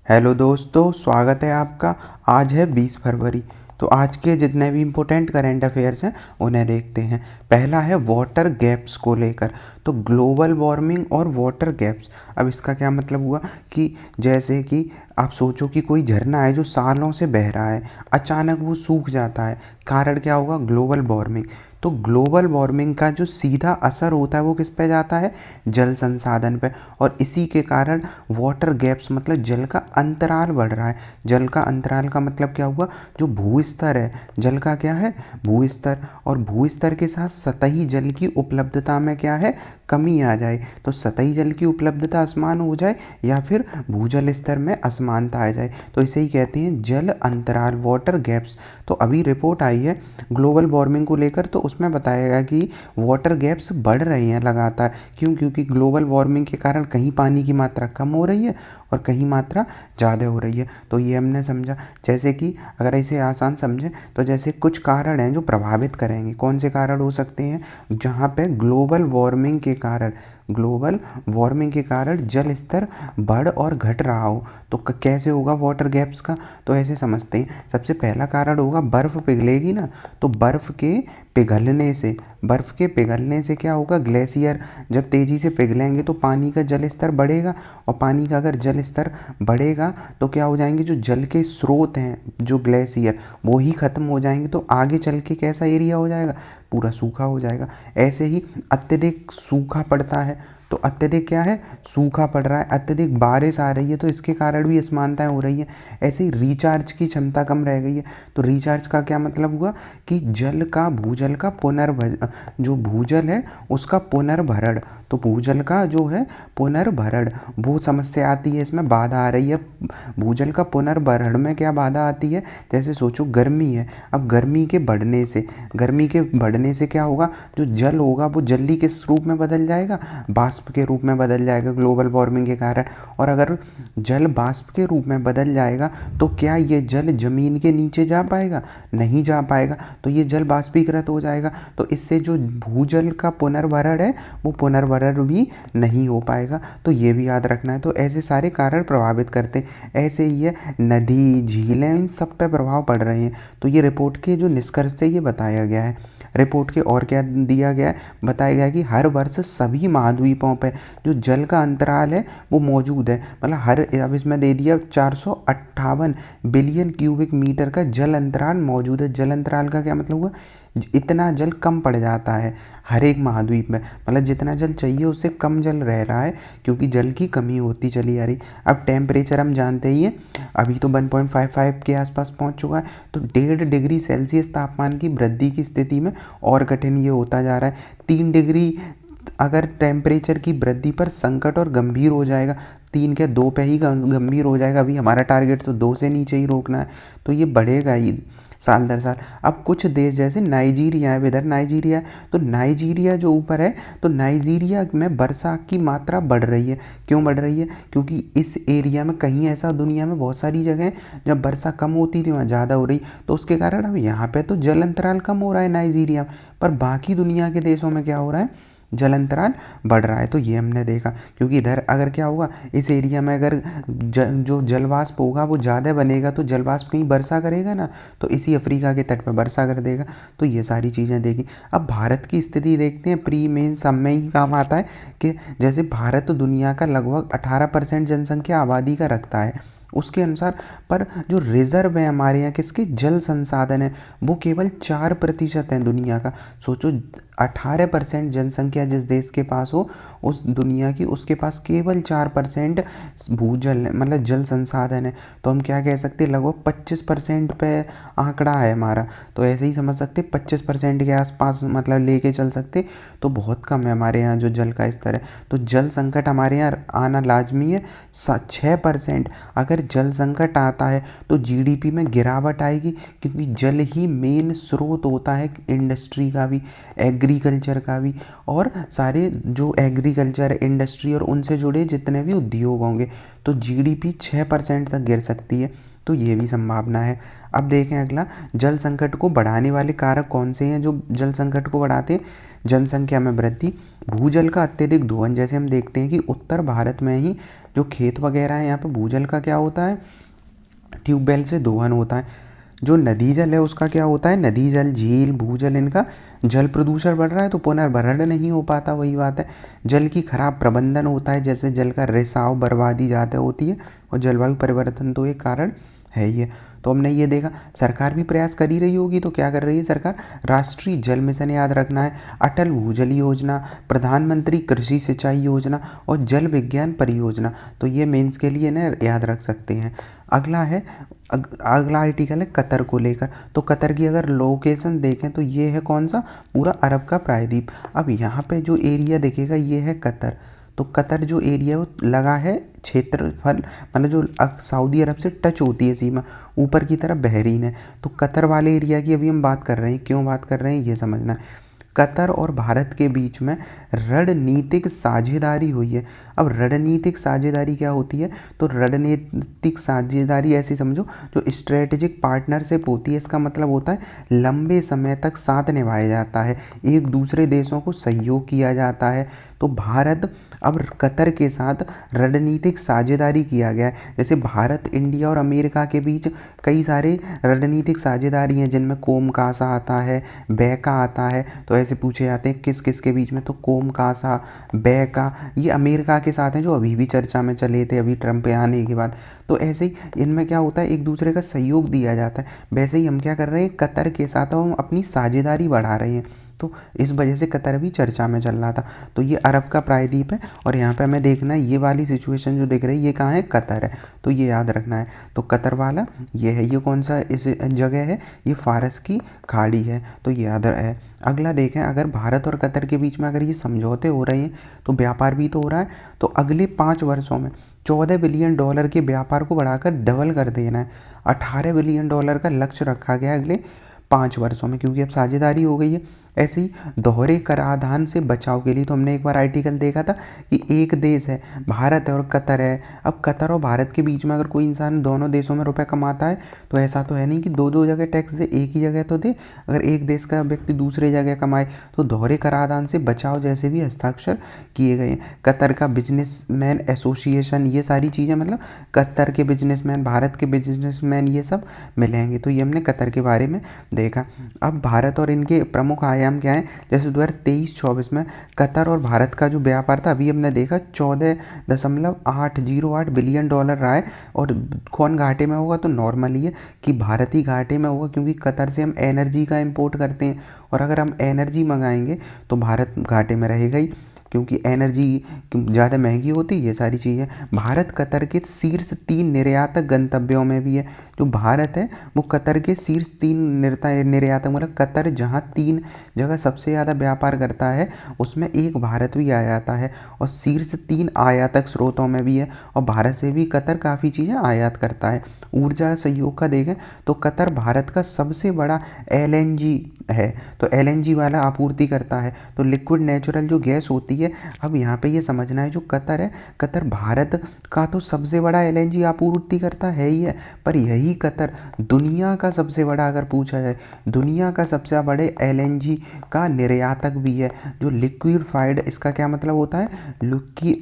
Hello दोस्तों, स्वागत है आपका। आज है 20 फरवरी। तो आज के जितने भी इम्पोर्टेंट करंट अफेयर्स हैं उन्हें देखते हैं। पहला है वाटर गैप्स को लेकर। तो ग्लोबल वार्मिंग और वाटर गैप्स, अब इसका क्या मतलब हुआ कि जैसे कि आप सोचो कि कोई झरना है जो सालों से बह रहा है, अचानक वो सूख जाता है। कारण क्या होगा? Global warming. तो ग्लोबल वार्मिंग का जो सीधा असर होता है वो किस पे जाता है? जल संसाधन पे। और इसी के कारण वाटर गैप्स मतलब जल का अंतराल बढ़ रहा है। जल का अंतराल का मतलब क्या हुआ? जो भूस्तर है, जल का क्या है? भूस्तर। और भूस्तर के साथ सतही जल की उपलब्धता में क्या है? कमी आ जाए। तो सतही जल की उपलब्धता असमान हो जाए या फिर भूजल स्तर में असमानता आ जाए, तो इसे ही कहते हैं जल अंतराल, वाटर गैप्स। तो अभी रिपोर्ट आई है ग्लोबल वार्मिंग को लेकर, तो उसमें बताया गया कि वाटर गैप्स बढ़ रही हैं लगातार। क्यों? क्योंकि ग्लोबल वार्मिंग के कारण कहीं पानी की मात्रा कम हो रही है और कहीं मात्रा ज़्यादा हो रही है। तो ये हमने समझा। जैसे कि अगर इसे आसान समझें तो जैसे कुछ कारण हैं जो प्रभावित करेंगे। कौन से कारण हो सकते हैं? जहाँ पे ग्लोबल वार्मिंग के कारण जल स्तर बढ़ और घट रहा हो। तो कैसे होगा वाटर गैप्स का? तो ऐसे समझते हैं। सबसे पहला कारण होगा बर्फ़ पिघलेगी ना, तो बर्फ़ के पिघलने से क्या होगा? ग्लेशियर जब तेज़ी से पिघलेंगे तो पानी का जल स्तर बढ़ेगा। और पानी का अगर जल स्तर बढ़ेगा तो क्या हो जाएंगे? जो जल के स्रोत हैं, जो ग्लेशियर, वो ही ख़त्म हो जाएंगे। तो आगे चल के कैसा एरिया हो जाएगा? पूरा सूखा हो जाएगा। ऐसे ही अत्यधिक सूखा पड़ता है, तो अत्यधिक क्या है? सूखा पड़ रहा है। अत्यधिक बारिश आ रही है तो इसके कारण भी असमानताएं हो रही हैं। ऐसे ही रिचार्ज की क्षमता कम रह गई है। तो रिचार्ज का क्या मतलब हुआ? कि भूजल का जो भूजल है उसका पुनर्भरण। तो भूजल का जो है पुनर्भरण, वो समस्या आती है, इसमें बाधा आ रही है। भूजल का पुनर्भरण में क्या बाधा आती है? जैसे सोचो गर्मी है, अब गर्मी के बढ़ने से क्या होगा? जो जल होगा वो जल्दी किस रूप में बदल जाएगा? बाष्प के रूप में बदल जाएगा ग्लोबल वार्मिंग के कारण। और अगर जल बाष्प के रूप में बदल जाएगा तो क्या ये जल जमीन के नीचे जा पाएगा? नहीं जा पाएगा। तो ये जल बाष्पीकृत हो जाएगा। तो इससे जो भूजल का पुनर्भरण है वो पुनर्भरण भी नहीं हो पाएगा। तो ये भी याद रखना है। तो ऐसे सारे कारण प्रभावित करते हैं। ऐसे ही है नदी, झीलें, इन सब पे प्रभाव पड़ रहे हैं। तो ये रिपोर्ट के जो निष्कर्ष से ये बताया गया है। रिपोर्ट के और क्या दिया गया है? बताया गया है कि हर वर्ष सभी महाद्वीपों पे जो जल का अंतराल है वो मौजूद है। मतलब अब इसमें दे दिया 458 बिलियन क्यूबिक मीटर का जल अंतराल मौजूद है। जल अंतराल का क्या मतलब हुआ? इतना जल कम पड़ जाता है हर एक महाद्वीप में। मतलब जितना जल चाहिए उससे कम जल रह रहा है, क्योंकि जल की कमी होती चली आ रही। अब टेम्परेचर हम जानते ही हैं, अभी तो 1.55 के आसपास पहुंच चुका है। तो 1.5 डिग्री सेल्सियस तापमान की वृद्धि की स्थिति में और कठिन ये होता जा रहा है। 3 डिग्री अगर टेम्परेचर की वृद्धि पर संकट और गंभीर हो जाएगा। 3 क्या 2 पे ही गंभीर हो जाएगा। अभी हमारा टारगेट तो 2 से नीचे ही रोकना है। तो ये बढ़ेगा ही साल दर साल। अब कुछ देश जैसे नाइजीरिया है, इधर नाइजीरिया है, तो नाइजीरिया जो ऊपर है, तो नाइजीरिया में वर्षा की मात्रा बढ़ रही है। क्यों बढ़ रही है? क्योंकि इस एरिया में कहीं ऐसा दुनिया में बहुत सारी जगह जब वर्षा कम होती थी वहाँ ज़्यादा हो रही, तो उसके कारण अब यहाँ पे तो जल अंतराल कम हो रहा है नाइजीरिया में। पर बाकी दुनिया के देशों में क्या हो रहा है? जल अंतराल बढ़ रहा है। तो ये हमने देखा। क्योंकि इधर अगर क्या होगा, इस एरिया में अगर जो जलवाष्प होगा वो ज़्यादा बनेगा, तो जलवाष्प कहीं वर्षा करेगा ना, तो इसी अफ्रीका के तट पर वर्षा कर देगा। तो ये सारी चीज़ें देखी। अब भारत की स्थिति देखते हैं। प्री मेन सब में ही काम आता है कि जैसे भारत दुनिया का लगभग 18% जनसंख्या आबादी का रखता है उसके अनुसार, पर जो रिजर्व है हमारे यहाँ किसके? जल संसाधन है, वो केवल 4% है दुनिया का। सोचो 18% जनसंख्या जिस देश के पास हो, उस दुनिया की, उसके पास केवल 4% भूजल मतलब जल संसाधन है। तो हम क्या कह सकते हैं? लगभग 25% पे आंकड़ा है हमारा। तो ऐसे ही समझ सकते 25% के आसपास मतलब लेके चल सकते। तो बहुत कम है हमारे यहाँ जो जल का स्तर है। तो जल संकट हमारे यहाँ आना लाजमी है। 6% अगर जल संकट आता है तो जीडीपी में गिरावट आएगी, क्योंकि जल ही मेन स्रोत होता है इंडस्ट्री का भी, एग्रीकल्चर का भी, और सारे जो एग्रीकल्चर, इंडस्ट्री और उनसे जुड़े जितने भी उद्योग होंगे। तो जीडीपी 6% तक गिर सकती है। तो ये भी संभावना है। अब देखें अगला, जल संकट को बढ़ाने वाले कारक कौन से हैं जो जल संकट को बढ़ाते हैं? जनसंख्या में वृद्धि, भूजल का अत्यधिक दोहन, जैसे हम देखते हैं कि उत्तर भारत में ही जो खेत वगैरह हैं यहाँ पर भूजल का क्या होता है, ट्यूबवेल से दोहन होता है। जो नदी जल है उसका क्या होता है, नदी जल, झील, भूजल, इनका जल प्रदूषण बढ़ रहा है तो पुनर्भरण नहीं हो पाता, वही बात है। जल की खराब प्रबंधन होता है, जैसे जल का रिसाव, बर्बादी ज़्यादा होती है, और जलवायु परिवर्तन तो एक कारण है ये। तो हमने ये देखा सरकार भी प्रयास कर ही रही होगी, तो क्या कर रही है सरकार, राष्ट्रीय जल मिशन याद रखना है, अटल भूजल योजना, प्रधानमंत्री कृषि सिंचाई योजना और जल विज्ञान परियोजना, तो ये मेंस के लिए ना याद रख सकते हैं। अगला है अगला आर्टिकल है कतर को लेकर। तो कतर की अगर लोकेशन देखें तो ये है कौन सा, पूरा अरब का प्रायद्वीप। अब यहाँ पे जो एरिया दिखेगा ये है कतर। तो कतर जो एरिया वो लगा है क्षेत्रफल, मतलब जो सऊदी अरब से टच होती है सीमा, ऊपर की तरफ बहरीन है। तो कतर वाले एरिया की अभी हम बात कर रहे हैं, क्यों बात कर रहे हैं ये समझना है। कतर और भारत के बीच में रणनीतिक साझेदारी हुई है। अब रणनीतिक साझेदारी क्या होती है, तो रणनीतिक साझेदारी ऐसी समझो जो स्ट्रेटेजिक पार्टनरशिप होती है, इसका मतलब होता है लंबे समय तक साथ निभाया जाता है, एक दूसरे देशों को सहयोग किया जाता है। तो भारत अब कतर के साथ रणनीतिक साझेदारी किया गया है, जैसे भारत, इंडिया और अमेरिका के बीच कई सारे रणनीतिक साझेदारी हैं जिनमें कोम कासा आता है, बैका आता है। तो ऐसे पूछे जाते हैं किस किस के बीच में, तो कोम कासा, बैका, ये अमेरिका के साथ हैं जो अभी भी चर्चा में चले थे अभी ट्रंप आने के बाद। तो ऐसे ही इनमें क्या होता है, एक दूसरे का सहयोग दिया जाता है। वैसे ही हम क्या कर रहे हैं, कतर के साथ हम अपनी साझेदारी बढ़ा रहे हैं, तो इस वजह से कतर भी चर्चा में चल रहा था। तो ये अरब का प्रायद्वीप है, और यहाँ पे हमें देखना है ये वाली सिचुएशन जो दिख रही है ये कहाँ है, कतर है, तो ये याद रखना है। तो कतर वाला ये है, ये कौन सा इस जगह है, ये फारस की खाड़ी है, तो ये याद है। अगला देखें, अगर भारत और कतर के बीच में अगर ये समझौते हो रहे हैं तो व्यापार भी तो हो रहा है, तो अगले 5 वर्षों में $14 बिलियन के व्यापार को बढ़ाकर डबल कर देना है। $18 बिलियन का लक्ष्य रखा गया अगले 5 वर्षों में, क्योंकि अब साझेदारी हो गई है। ऐसे ही दोहरे कराधान से बचाव के लिए तो हमने एक बार आर्टिकल देखा था कि एक देश है, भारत है और कतर है। अब कतर और भारत के बीच में अगर कोई इंसान दोनों देशों में रुपए कमाता है तो ऐसा तो है नहीं कि दो दो जगह टैक्स दे, एक ही जगह तो दे। अगर एक देश का व्यक्ति दूसरे जगह कमाए तो दोहरे कराधान से बचाव जैसे भी हस्ताक्षर किए गए हैं। कतर का बिजनेसमैन एसोसिएशन, ये सारी चीज़ें, मतलब कतर के बिजनेसमैन, भारत के बिजनेसमैन, ये सब मिलेंगे। तो ये हमने कतर के बारे में देखा। अब भारत और इनके प्रमुख आयाम क्या है, जैसे 2023-24 में कतर और भारत का जो व्यापार था अभी हमने देखा $14.808 बिलियन रहा है। और कौन घाटे में होगा, तो नॉर्मली है कि भारत ही घाटे में होगा, क्योंकि कतर से हम एनर्जी का इंपोर्ट करते हैं, और अगर हम एनर्जी मंगाएंगे तो भारत घाटे में रहेगा ही, क्योंकि एनर्जी ज़्यादा महंगी होती है, ये सारी चीज़ें। भारत कतर के शीर्ष 3 निर्यातक गंतव्यों में भी है। जो भारत है वो कतर के शीर्ष 3 निर्यातक, मतलब कतर जहाँ 3 जगह सबसे ज़्यादा व्यापार करता है उसमें एक भारत भी आ जाता है, और शीर्ष 3 आयातक स्रोतों में भी है, और भारत से भी कतर काफ़ी चीज़ें आयात करता है। ऊर्जा सहयोग का देखें तो कतर भारत का सबसे बड़ा LNG है, तो LNG वाला आपूर्ति करता है, तो लिक्विड नेचुरल जो गैस होती है। अब यहाँ पे ये समझना है, जो कतर है, कतर भारत का तो सबसे बड़ा LNG आपूर्ति करता है ही है, पर यही कतर दुनिया का सबसे बड़ा, अगर पूछा जाए दुनिया का सबसे बड़े LNG का निर्यातक भी है। जो लिक्विफाइड, इसका क्या मतलब होता है,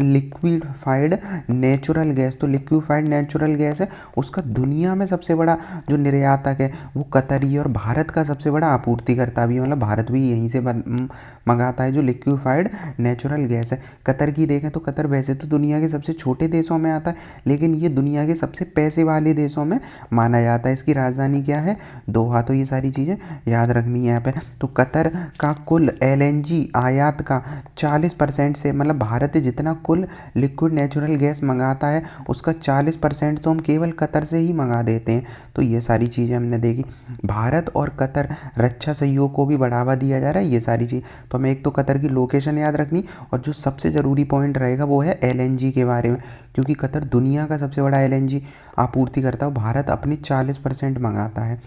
लिक्विफाइड नेचुरल गैस, तो लिक्विफाइड नेचुरल गैस है, उसका दुनिया में सबसे बड़ा जो निर्यातक है वो कतर ही है, और भारत का सबसे बड़ा आपूर्तिकर्ता भी है, मतलब भारत भी यहीं से मंगाता है जो लिक्विफाइड नेचुरल गैस है। कतर की देखें तो कतर वैसे तो दुनिया के सबसे छोटे देशों में आता है, लेकिन ये दुनिया के सबसे पैसे वाले देशों में माना जाता है। इसकी राजधानी क्या है, दोहा। तो ये सारी चीज़ें याद रखनी है यहाँ पे। तो कतर का कुल LNG आयात का 40% से, मतलब भारत जितना कुल लिक्विड नेचुरल गैस मंगाता है उसका 40% तो हम केवल कतर से ही मंगा देते हैं। तो ये सारी चीज़ें हमने देखी। भारत और कतर रक्षा सहयोग को भी बढ़ावा दिया जा रहा है, ये सारी चीज़। तो हमें एक तो कतर की लोकेशन याद रखनी, और जो सबसे ज़रूरी पॉइंट रहेगा वो है LNG के बारे में, क्योंकि कतर दुनिया का सबसे बड़ा LNG आपूर्ति करता है, भारत अपने 40% मंगाता है।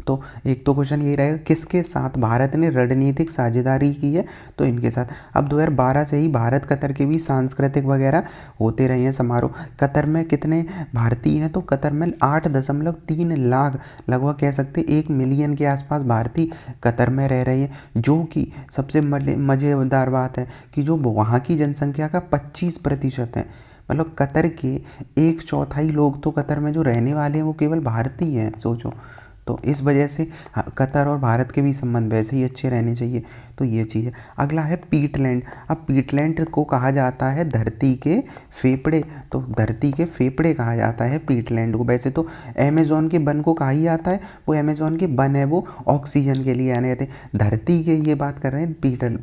तो एक तो क्वेश्चन ये रहेगा, किसके साथ भारत ने रणनीतिक साझेदारी की है, तो इनके साथ। अब 2012 से ही भारत कतर के भी सांस्कृतिक वगैरह होते रहे हैं समारोह। कतर में कितने भारतीय हैं, तो कतर में 8.3 लाख, लगभग कह सकते 1 मिलियन के आसपास भारतीय कतर में रह रहे हैं, जो कि सबसे मज़ेदार बात है कि जो वहाँ की जनसंख्या का 25% है। मतलब कतर के 1/4 लोग तो कतर में जो रहने वाले हैं वो केवल भारतीय हैं, सोचो। तो इस वजह से कतर और भारत के भी संबंध वैसे ही अच्छे रहने चाहिए, तो ये चीज़ है। अगला है पीटलैंड। अब पीटलैंड को कहा जाता है धरती के फेफड़े, तो धरती के फेफड़े कहा जाता है पीटलैंड को। वैसे तो अमेज़न के वन को कहा ही जाता है, वो अमेज़न के वन है वो ऑक्सीजन के लिए आने जाते हैं। धरती के ये बात कर रहे हैं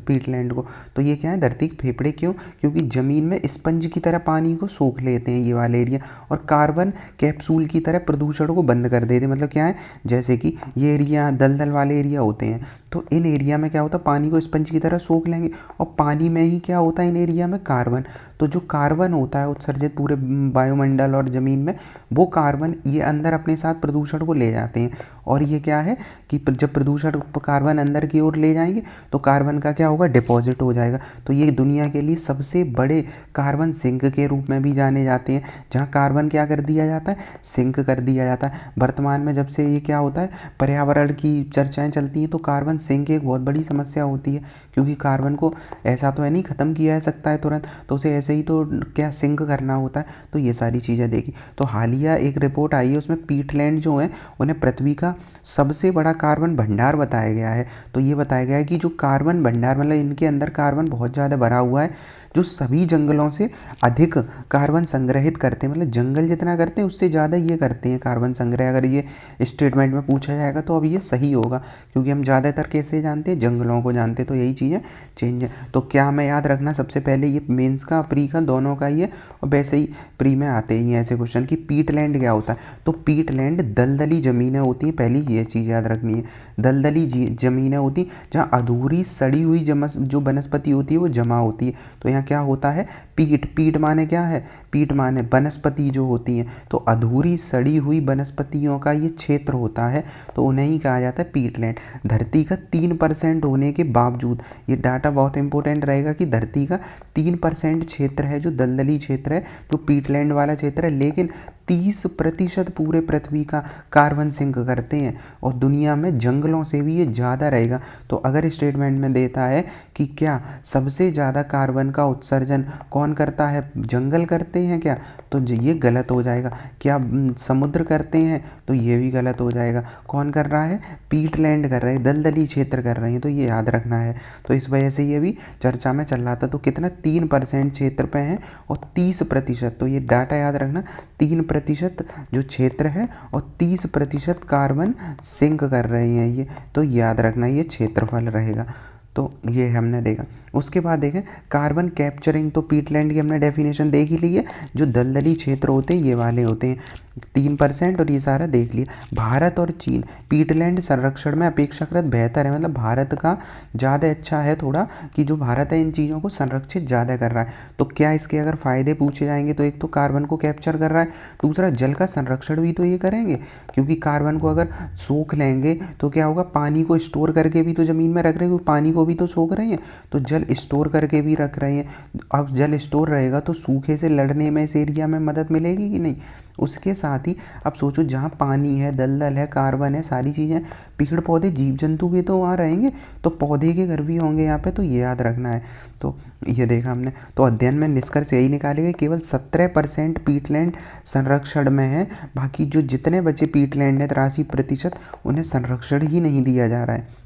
पीटलैंड को, तो ये क्या है, धरती के फेफड़े। क्यों? क्योंकि ज़मीन में स्पंज की तरह पानी को सोख लेते हैं ये वाले एरिया, और कार्बन कैप्सूल की तरह प्रदूषण को बंद कर देते हैं। मतलब क्या है, जैसे कि ये एरिया दलदल वाले एरिया होते हैं, तो इन एरिया में क्या होता है, पानी को स्पंज की तरह सोख लेंगे, और पानी में ही क्या होता है इन एरिया में, कार्बन। तो जो कार्बन होता है उत्सर्जित पूरे वायुमंडल और ज़मीन में, वो कार्बन ये अंदर अपने साथ प्रदूषण को ले जाते हैं। और ये क्या है कि जब प्रदूषण कार्बन अंदर की ओर ले जाएंगे तो कार्बन का क्या होगा, डिपॉजिट हो जाएगा। तो ये दुनिया के लिए सबसे बड़े कार्बन सिंक के रूप में भी जाने जाते हैं, जहाँ कार्बन क्या कर दिया जाता है, सिंक कर दिया जाता है। वर्तमान में जब से ये क्या होता है, पर्यावरण की चर्चाएं चलती हैं, तो कार्बन सिंक एक बहुत बड़ी समस्या होती है, क्योंकि कार्बन को ऐसा तो है नहीं ख़त्म किया जा सकता है तुरंत, तो उसे ऐसे ही तो क्या सिंक करना होता है। तो ये सारी चीज़ें देखी। तो हालिया एक रिपोर्ट आई है, उसमें पीटलैंड जो है उन्हें पृथ्वी का सबसे बड़ा कार्बन भंडार बताया गया है। तो ये बताया गया है कि जो कार्बन भंडार, मतलब इनके अंदर कार्बन बहुत ज़्यादा भरा हुआ है, जो सभी जंगलों से अधिक कार्बन संग्रहित करते हैं। मतलब जंगल जितना करते हैं उससे ज़्यादा ये करते हैं कार्बन संग्रह। अगर ये स्टेटमेंट में पूछा जाएगा तो अब ये सही होगा, क्योंकि हम ज़्यादातर कैसे जानते हैं, जंगलों को जानते हैं। तो यही चीज़ें चेंज है। तो क्या हमें याद रखना, सबसे पहले ये मेंस का प्री का दोनों का ही है, और वैसे ही प्री में आते ही हैं ऐसे क्वेश्चन कि पीटलैंड क्या होता है। तो पीटलैंड दलदली ज़मीनें होती हैं, पहली ये चीज़ याद रखनी है। दलदली ज़मीनें होती जहाँ अधूरी सड़ी हुई जो वनस्पति होती है वो जमा होती है। तो यहाँ क्या होता है, पीट माने क्या है, पीट माने वनस्पति जो होती हैं, तो अधूरी सड़ी हुई वनस्पतियों का ये क्षेत्र होता है, तो उन्हें ही कहा जाता है पीटलैंड। धरती का 3% होने के बावजूद, ये डाटा बहुत इंपॉर्टेंट रहेगा कि धरती का 3% क्षेत्र है जो दलदली क्षेत्र है, तो पीटलैंड वाला क्षेत्र है, लेकिन 30% पूरे पृथ्वी का कार्बन सिंक करते हैं, और दुनिया में जंगलों से भी ये ज़्यादा रहेगा। तो अगर स्टेटमेंट में देता है कि क्या सबसे ज़्यादा कार्बन का उत्सर्जन कौन करता है, जंगल करते हैं क्या, तो ये गलत हो जाएगा। क्या समुद्र करते हैं, तो ये भी गलत हो जाएगा। कौन कर रहा है, पीटलैंड कर रहे हैं, दलदली क्षेत्र कर रहे हैं, तो ये याद रखना है। तो इस वजह से ये भी चर्चा में चल रहा था। तो कितना, 3% क्षेत्र पे है और 30%, तो ये डाटा याद रखना, 3% जो क्षेत्र है और 30% कार्बन सिंक कर रहे हैं ये, तो याद रखना ये क्षेत्रफल रहेगा। तो ये हमने देखा। उसके बाद देखें कार्बन कैप्चरिंग, तो पीटलैंड की हमने डेफिनेशन देख ही ली है। जो दलदली क्षेत्र होते हैं ये वाले होते हैं 3%, और ये सारा देख लिया। भारत और चीन पीटलैंड संरक्षण में अपेक्षाकृत बेहतर है, मतलब भारत का ज़्यादा अच्छा है थोड़ा, कि जो भारत है इन चीज़ों को संरक्षित ज़्यादा कर रहा है। तो क्या इसके अगर फ़ायदे पूछे जाएंगे, तो एक तो कार्बन को कैप्चर कर रहा है, दूसरा जल का संरक्षण भी तो ये करेंगे, क्योंकि कार्बन को अगर सोख लेंगे तो क्या होगा, पानी को स्टोर करके भी तो ज़मीन में रख रहे हैं, पानी को भी तो सोख रहे हैं, तो जल स्टोर करके भी रख रहे हैं। अब जल स्टोर रहेगा तो सूखे से लड़ने में इस एरिया में मदद मिलेगी कि नहीं। उसके साथ ही अब सोचो, जहाँ पानी है, दलदल है, कार्बन है, सारी चीज़ें, पेड़ पौधे जीव जंतु भी तो वहाँ रहेंगे, तो पौधे के घर भी होंगे यहाँ पे, तो ये याद रखना है। तो ये देखा हमने। तो अध्ययन में निष्कर्ष यही निकाले गए, केवल 17% पीटलैंड संरक्षण में है, बाकी जो जितने बचे पीटलैंड है 83%, उन्हें संरक्षण ही नहीं दिया जा रहा है,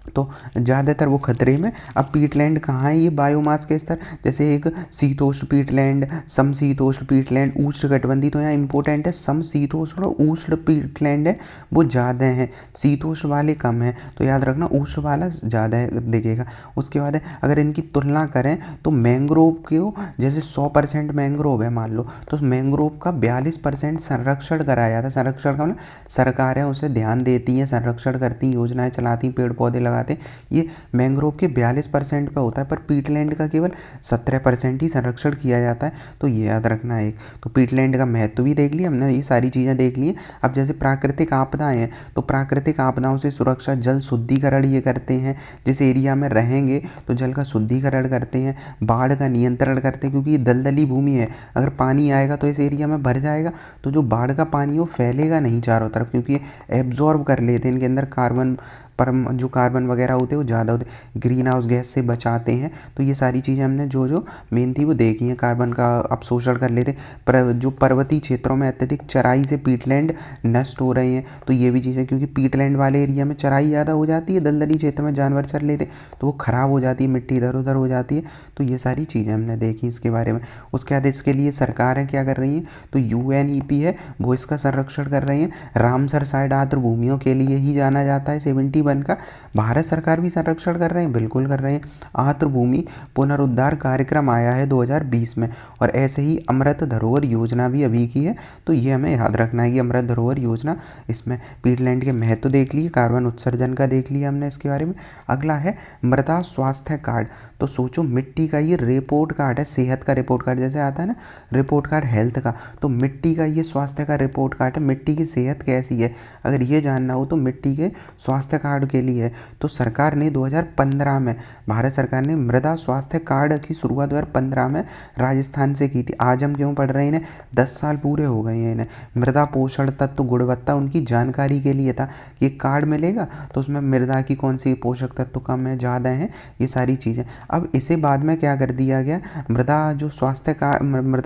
तो ज़्यादातर वो खतरे में। अब पीटलैंड कहाँ है, ये बायोमास के स्तर, जैसे एक शीतोष्ण पीटलैंड, समशीतोष्ण पीटलैंड, उष्णकटिबंधीय, तो यहाँ इंपॉर्टेंट है समशीतोष्ण और उष्ण पीटलैंड है वो ज़्यादा हैं, शीतोष्ण वाले कम हैं, तो याद रखना उष्ण वाला ज़्यादा है दिखेगा। उसके बाद अगर इनकी तुलना करें तो मैंग्रोव को, जैसे 100% मैंग्रोव है मान लो, तो मैंग्रोव का 42% संरक्षण कराया जाता है। संरक्षण का मतलब सरकारें उसे ध्यान देती हैं, संरक्षण करती हैं, योजनाएँ चलाती हैं, पेड़ पौधे लगाती लगाते हैं, ये मैंग्रोव के 42% पे होता है, पर पीटलैंड का केवल 17% ही संरक्षण किया जाता है। तो ये याद रखना है एक। तो पीटलैंड का महत्व भी देख लिया हमने, ये सारी चीज़ें देख ली हैं। अब जैसे प्राकृतिक आपदाएं हैं, तो प्राकृतिक आपदाओं से सुरक्षा, जल शुद्धिकरण ये करते हैं, जिस एरिया में रहेंगे तो जल का शुद्धिकरण करते हैं, बाढ़ का नियंत्रण करते हैं, क्योंकि ये दलदली भूमि है, अगर पानी आएगा तो इस एरिया में भर जाएगा, तो जो बाढ़ का पानी है वो फैलेगा नहीं चारों तरफ, क्योंकि ये एब्जॉर्ब कर लेते हैं, इनके अंदर कार्बन जो कार्बन वगैरह होते हैं वो ज़्यादा होते हैं, ग्रीन हाउस गैस से बचाते हैं। तो ये सारी चीज़ें हमने जो मेन थी वो देखी हैं, कार्बन का अवशोषण कर लेते हैं। पर जो पर्वतीय क्षेत्रों में अत्यधिक चराई से पीटलैंड नष्ट हो रहे हैं, तो ये भी चीज़ें, क्योंकि पीटलैंड वाले एरिया में चराई ज़्यादा हो जाती है, दलदली क्षेत्र में जानवर चर लेते तो वो ख़राब हो जाती है, मिट्टी इधर उधर हो जाती है। तो ये सारी चीज़ें हमने देखी इसके बारे में। उसके बाद इसके लिए सरकारें क्या कर रही हैं, तो UNEP है वो इसका संरक्षण कर रही है। रामसर साइट आर्द्र भूमियों के लिए ही जाना जाता है 71 का। भारत सरकार भी संरक्षण कर रहे हैं, बिल्कुल कर रहे हैं। आर्द्र भूमि पुनरुद्धार कार्यक्रम आया है 2020 में, और ऐसे ही अमृत धरोहर योजना भी अभी की है। तो ये हमें याद रखना है कि अमृत धरोहर योजना, इसमें पीटलैंड के महत्व देख लिए, कार्बन उत्सर्जन का देख लिया हमने इसके बारे में। अगला है मृदा स्वास्थ्य कार्ड। तो सोचो मिट्टी का ये रिपोर्ट कार्ड है, सेहत का रिपोर्ट कार्ड जैसे आता है ना, रिपोर्ट कार्ड हेल्थ का, तो मिट्टी का ये स्वास्थ्य का रिपोर्ट कार्ड है, मिट्टी की सेहत कैसी है अगर ये जानना हो तो मिट्टी के स्वास्थ्य कार्ड के लिए है। तो सरकार ने 2015 में, भारत सरकार ने मृदा स्वास्थ्य कार्ड की शुरुआत 2015 में राजस्थान से की थी। आज हम क्यों पढ़ रहे हैं इन्हें, 10 साल पूरे हो गए हैं इन्हें। मृदा पोषण तत्व गुणवत्ता उनकी जानकारी के लिए था, ये कार्ड मिलेगा तो उसमें मृदा की कौन सी पोषक तत्व कम है ज़्यादा है, ये सारी चीज़ें। अब इसे बाद में क्या कर दिया गया, मृदा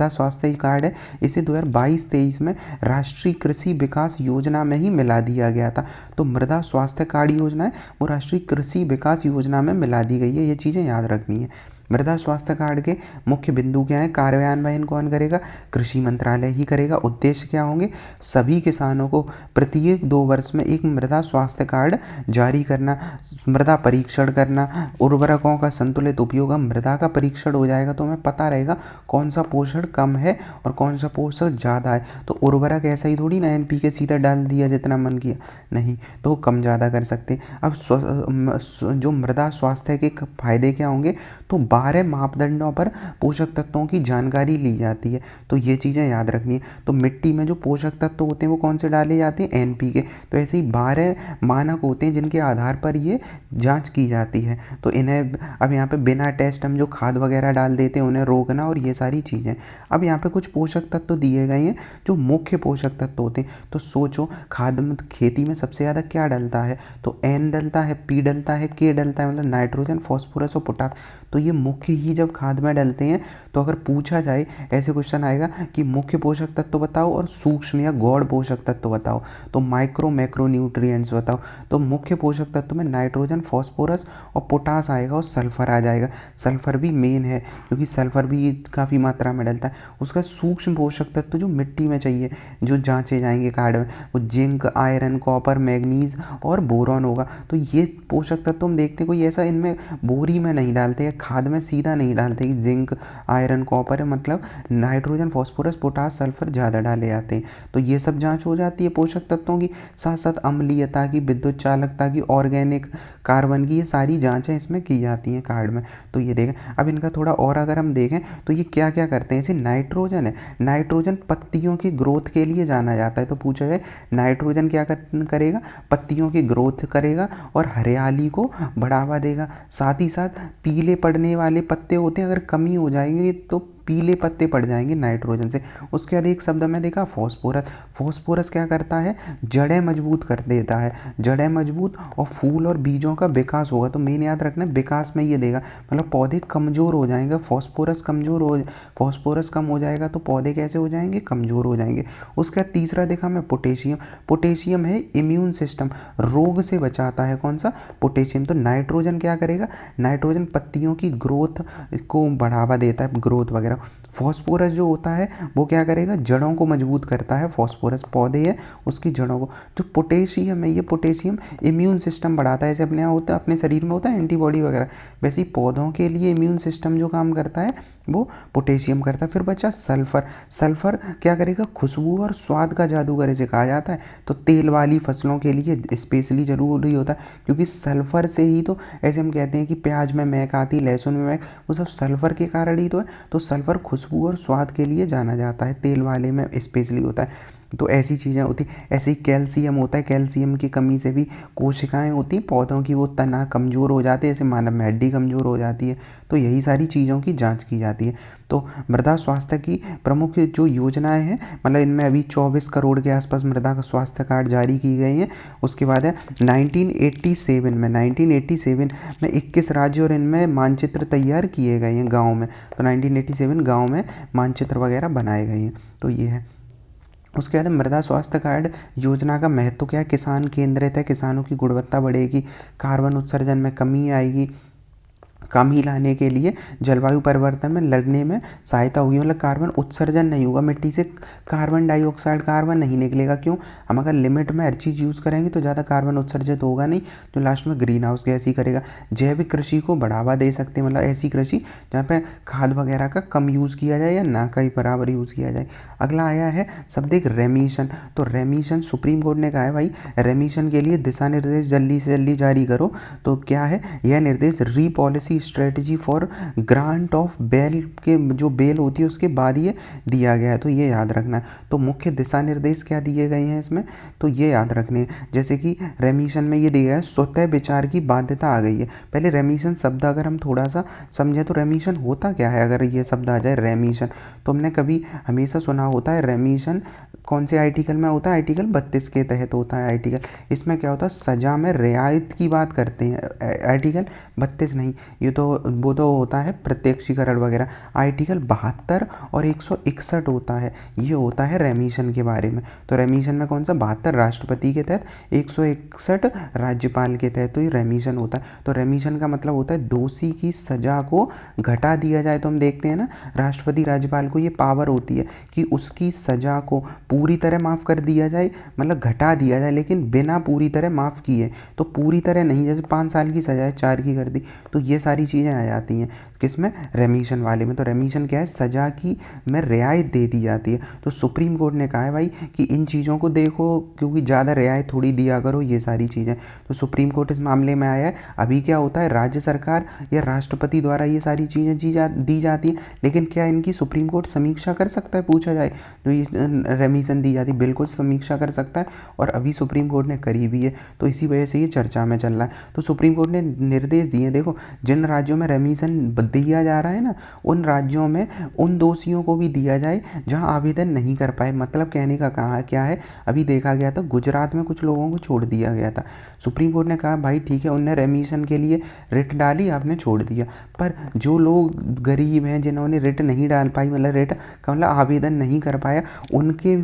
स्वास्थ्य कार्ड है, इसे 2022-23 में राष्ट्रीय कृषि विकास योजना में ही मिला दिया गया था। तो मृदा स्वास्थ्य कार्ड योजना है वो राष्ट्रीय कृषि विकास योजना में मिला दी गई है, ये चीज़ें याद रखनी है। मृदा स्वास्थ्य कार्ड के मुख्य बिंदु क्या है, कार्यान्वयन कौन करेगा, कृषि मंत्रालय ही करेगा। उद्देश्य क्या होंगे, सभी किसानों को प्रत्येक 2 वर्ष में एक मृदा स्वास्थ्य कार्ड जारी करना, मृदा परीक्षण करना, उर्वरकों का संतुलित उपयोग। मृदा का परीक्षण हो जाएगा तो हमें पता रहेगा कौन सा पोषण कम है और कौन सा पोषण ज़्यादा है। तो उर्वरक ऐसा ही थोड़ी ना NPK सीधा डाल दिया जितना मन किया, नहीं, तो कम ज़्यादा कर सकते। अब जो मृदा स्वास्थ्य के फायदे क्या होंगे, तो 12 मापदंडों पर पोषक तत्वों की जानकारी ली जाती है। तो ये चीज़ें याद रखनी है। तो मिट्टी में जो पोषक तत्व होते हैं वो कौन से डाले जाते हैं, NPK। तो ऐसे ही 12 मानक होते हैं जिनके आधार पर ये जांच की जाती है। तो इन्हें अब यहाँ पे बिना टेस्ट हम जो खाद वगैरह डाल देते हैं उन्हें रोकना, और ये सारी चीज़ें। अब यहाँ पे कुछ पोषक तत्व दिए गए हैं जो मुख्य पोषक तत्व होते हैं। तो सोचो खाद में, खेती में सबसे ज़्यादा क्या डलता है, तो N डलता है, P डलता है, K डलता है, मतलब नाइट्रोजन, फॉस्फोरस और पोटास। तो ये मुख्य ही जब खाद में डलते हैं, तो अगर पूछा जाए, ऐसे क्वेश्चन आएगा कि मुख्य पोषक तत्व बताओ और सूक्ष्म या गौड़ पोषक तत्व बताओ, तो माइक्रो मैक्रो न्यूट्रिएंट्स बताओ। तो मुख्य पोषक तत्व में नाइट्रोजन, फॉस्फोरस और पोटास आएगा, और सल्फर आ जाएगा। सल्फर भी मेन है क्योंकि सल्फर भी काफ़ी मात्रा में डलता है। उसका सूक्ष्म पोषक तत्व जो मिट्टी में चाहिए, जो जांचे जाएंगे कार्ड में, वो जिंक, आयरन, कॉपर, मैग्नीज और बोरॉन होगा। तो ये पोषक तत्व हम देखते हैं, कोई ऐसा इनमें बोरी में नहीं डालते हैं, खाद में सीधा नहीं डालते कि जिंक, आयरन, कॉपर है, मतलब नाइट्रोजन, फॉस्फोरस, पोटास, सल्फर ज़्यादा डाले जाते हैं। तो ये सब जांच हो जाती है पोषक तत्वों की। साथ साथ अम्लीयता की, विद्युत चालकता की, ऑर्गेनिक कार्बन की, ये सारी जांचें इसमें की जाती हैं कार्ड में। तो ये देखें। अब इनका थोड़ा और अगर हम देखें तो ये क्या क्या करते हैं, जैसे नाइट्रोजन है, नाइट्रोजन पत्तियों की ग्रोथ के लिए जाना जाता है। तो पूछा जाए नाइट्रोजन क्या करेगा, पत्तियों की ग्रोथ करेगा और हरियाली को बढ़ावा देगा। साथ ही साथ पीले पड़ने वाले पत्ते होते हैं, अगर कमी हो जाएंगे तो पीले पत्ते पड़ जाएंगे नाइट्रोजन से। उसके बाद एक शब्द में देखा फॉस्फोरस। फॉस्फोरस क्या करता है, जड़ें मजबूत कर देता है, जड़ें मजबूत और फूल और बीजों का विकास होगा। तो मेन याद रखना विकास में ये देगा, मतलब पौधे कमज़ोर हो जाएंगे, फॉस्फोरस कम हो जाएगा तो पौधे कैसे हो जाएंगे, कमज़ोर हो जाएंगे। उसके बाद तीसरा देखा मैं पोटेशियम। पोटेशियम है इम्यून सिस्टम, रोग से बचाता है। कौन सा, पोटेशियम। तो नाइट्रोजन क्या करेगा, नाइट्रोजन पत्तियों की ग्रोथ को बढ़ावा देता है, ग्रोथ वगैरह। फॉस्फोरस जो होता है वो क्या करेगा, जड़ों को मजबूत करता है। फॉस्फोरस पौधे है उसकी जड़ों को। जो पोटेशियम है, ये पोटेशियम इम्यून सिस्टम बढ़ाता है। जैसे अपने यहाँ होता है, अपने शरीर में होता है एंटीबॉडी वगैरह, वैसे ही पौधों के लिए इम्यून सिस्टम जो काम करता है वो पोटेशियम करता है। फिर बचा सल्फ़र। सल्फ़र क्या करेगा, खुशबू और स्वाद का जादूगर इसे कहा जाता है। तो तेल वाली फसलों के लिए स्पेशली ज़रूरी होता है, क्योंकि सल्फ़र से ही तो ऐसे हम कहते हैं कि प्याज में महक आती, लहसुन में महक, वो सब सल्फ़र के कारण ही तो है। तो सल्फ़र खुशबू और स्वाद के लिए जाना जाता है, तेल वाले में स्पेशली होता है। तो ऐसी चीज़ें होती। ऐसे ही कैल्शियम होता है, कैल्शियम की कमी से भी कोशिकाएं होती पौधों की, वो तना कमज़ोर हो जाती है, जैसे मानव में हड्डी कमज़ोर हो जाती है। तो यही सारी चीज़ों की जांच की जाती है। तो मृदा स्वास्थ्य की प्रमुख जो योजनाएं हैं, मतलब इनमें अभी 24 करोड़ के आसपास मृदा स्वास्थ्य कार्ड जारी की गई हैं। उसके बाद है 1987 में 21 राज्य और इनमें मानचित्र तैयार किए गए हैं गाँव में। तो 1987 गाँव में मानचित्र वगैरह बनाए गए हैं। तो ये है। उसके बाद मृदा स्वास्थ्य कार्ड योजना का महत्व क्या है, किसान केंद्रित है, किसानों की गुणवत्ता बढ़ेगी, कार्बन उत्सर्जन में कमी आएगी, कमी लाने के लिए जलवायु परिवर्तन में लड़ने में सहायता होगी। मतलब कार्बन उत्सर्जन नहीं होगा, मिट्टी से कार्बन डाइऑक्साइड, कार्बन नहीं निकलेगा। क्यों, हम अगर लिमिट में हर चीज़ यूज़ करेंगे तो ज़्यादा कार्बन उत्सर्जित होगा नहीं, जो लास्ट में ग्रीन हाउस गैस ही करेगा। जैविक कृषि को बढ़ावा दे सकते हैं, मतलब ऐसी कृषि जहाँ पे खाद वगैरह का कम यूज़ किया जाए या ना कहीं बराबर यूज़ किया जाए। अगला आया है शब्द एक रेमिशन। तो रेमिशन सुप्रीम कोर्ट ने कहा है भाई, रेमिशन के लिए दिशा निर्देश जल्दी से जल्दी जारी करो। तो क्या है यह निर्देश, re policy strategy for grant of bail के जो बेल होती है उसके बाद ये दिया गया है। तो ये याद रखना है। तो मुख्य दिशा निर्देश क्या दिए गए हैं इसमें, तो ये याद रखने हैं। जैसे कि रेमिशन में ये दिया है, स्वतः विचार की बाध्यता आ गई है। पहले रेमिशन शब्द अगर हम थोड़ा सा समझें तो रेमिशन होता क्या है, अगर ये शब्द आ जाए रेमिशन, तो हमने कभी हमेशा सुना होता है रेमिशन कौन से आर्टिकल में होता है, आर्टिकल 32 के तहत होता है आर्टिकल। इसमें क्या होता है, सजा में रियायत की बात करते हैं। आर्टिकल 32 नहीं, ये तो वो तो होता है प्रत्यक्षीकरण वगैरह। आर्टिकल 72 और 161 होता है, ये होता है रेमिशन के बारे में। तो रेमिशन में कौन सा, 72 राष्ट्रपति के तहत, 161 राज्यपाल के तहत, तो ये रेमिशन होता है। तो रेमिशन का मतलब होता है दोषी की सजा को घटा दिया जाए। तो हम देखते हैं ना, राष्ट्रपति राज्यपाल को ये पावर होती है कि उसकी सजा को पूरी तरह माफ़ कर दिया जाए, मतलब घटा दिया जाए, लेकिन बिना पूरी तरह माफ़ किए। तो पूरी तरह नहीं, जैसे 5 साल की सजा है 4 की कर दी, तो ये सारी चीज़ें आ जाती हैं किसमें, रेमिशन वाले में। तो रेमिशन क्या है, सजा की में रियायत दे दी जाती है। तो सुप्रीम कोर्ट ने कहा है भाई कि इन चीज़ों को देखो, क्योंकि ज़्यादा रियायत थोड़ी दिया करो, ये सारी चीज़ें। तो सुप्रीम कोर्ट इस मामले में आया है। अभी क्या होता है, राज्य सरकार या राष्ट्रपति द्वारा ये सारी चीज़ें दी जाती है, लेकिन क्या इनकी सुप्रीम कोर्ट समीक्षा कर सकता है, पूछा जाए जो ये रेमिशन दी जाती है, बिल्कुल समीक्षा कर सकता है। और अभी सुप्रीम कोर्ट ने करी भी है, तो इसी वजह से ये चर्चा में चल रहा है। तो सुप्रीम कोर्ट ने निर्देश दिए, देखो जिन राज्यों में रेमिशन दिया जा रहा है ना, उन राज्यों में उन दोषियों को भी दिया जाए जहां आवेदन नहीं कर पाए। मतलब कहने का कहा क्या है, अभी देखा गया था गुजरात में कुछ लोगों को छोड़ दिया गया था। सुप्रीम कोर्ट ने कहा भाई ठीक है, उनने रेमिशन के लिए रिट डाली, आपने छोड़ दिया, पर जो लोग गरीब हैं जिन्होंने रिट नहीं डाल पाई, मतलब रिट का मतलब आवेदन नहीं कर पाया, उनके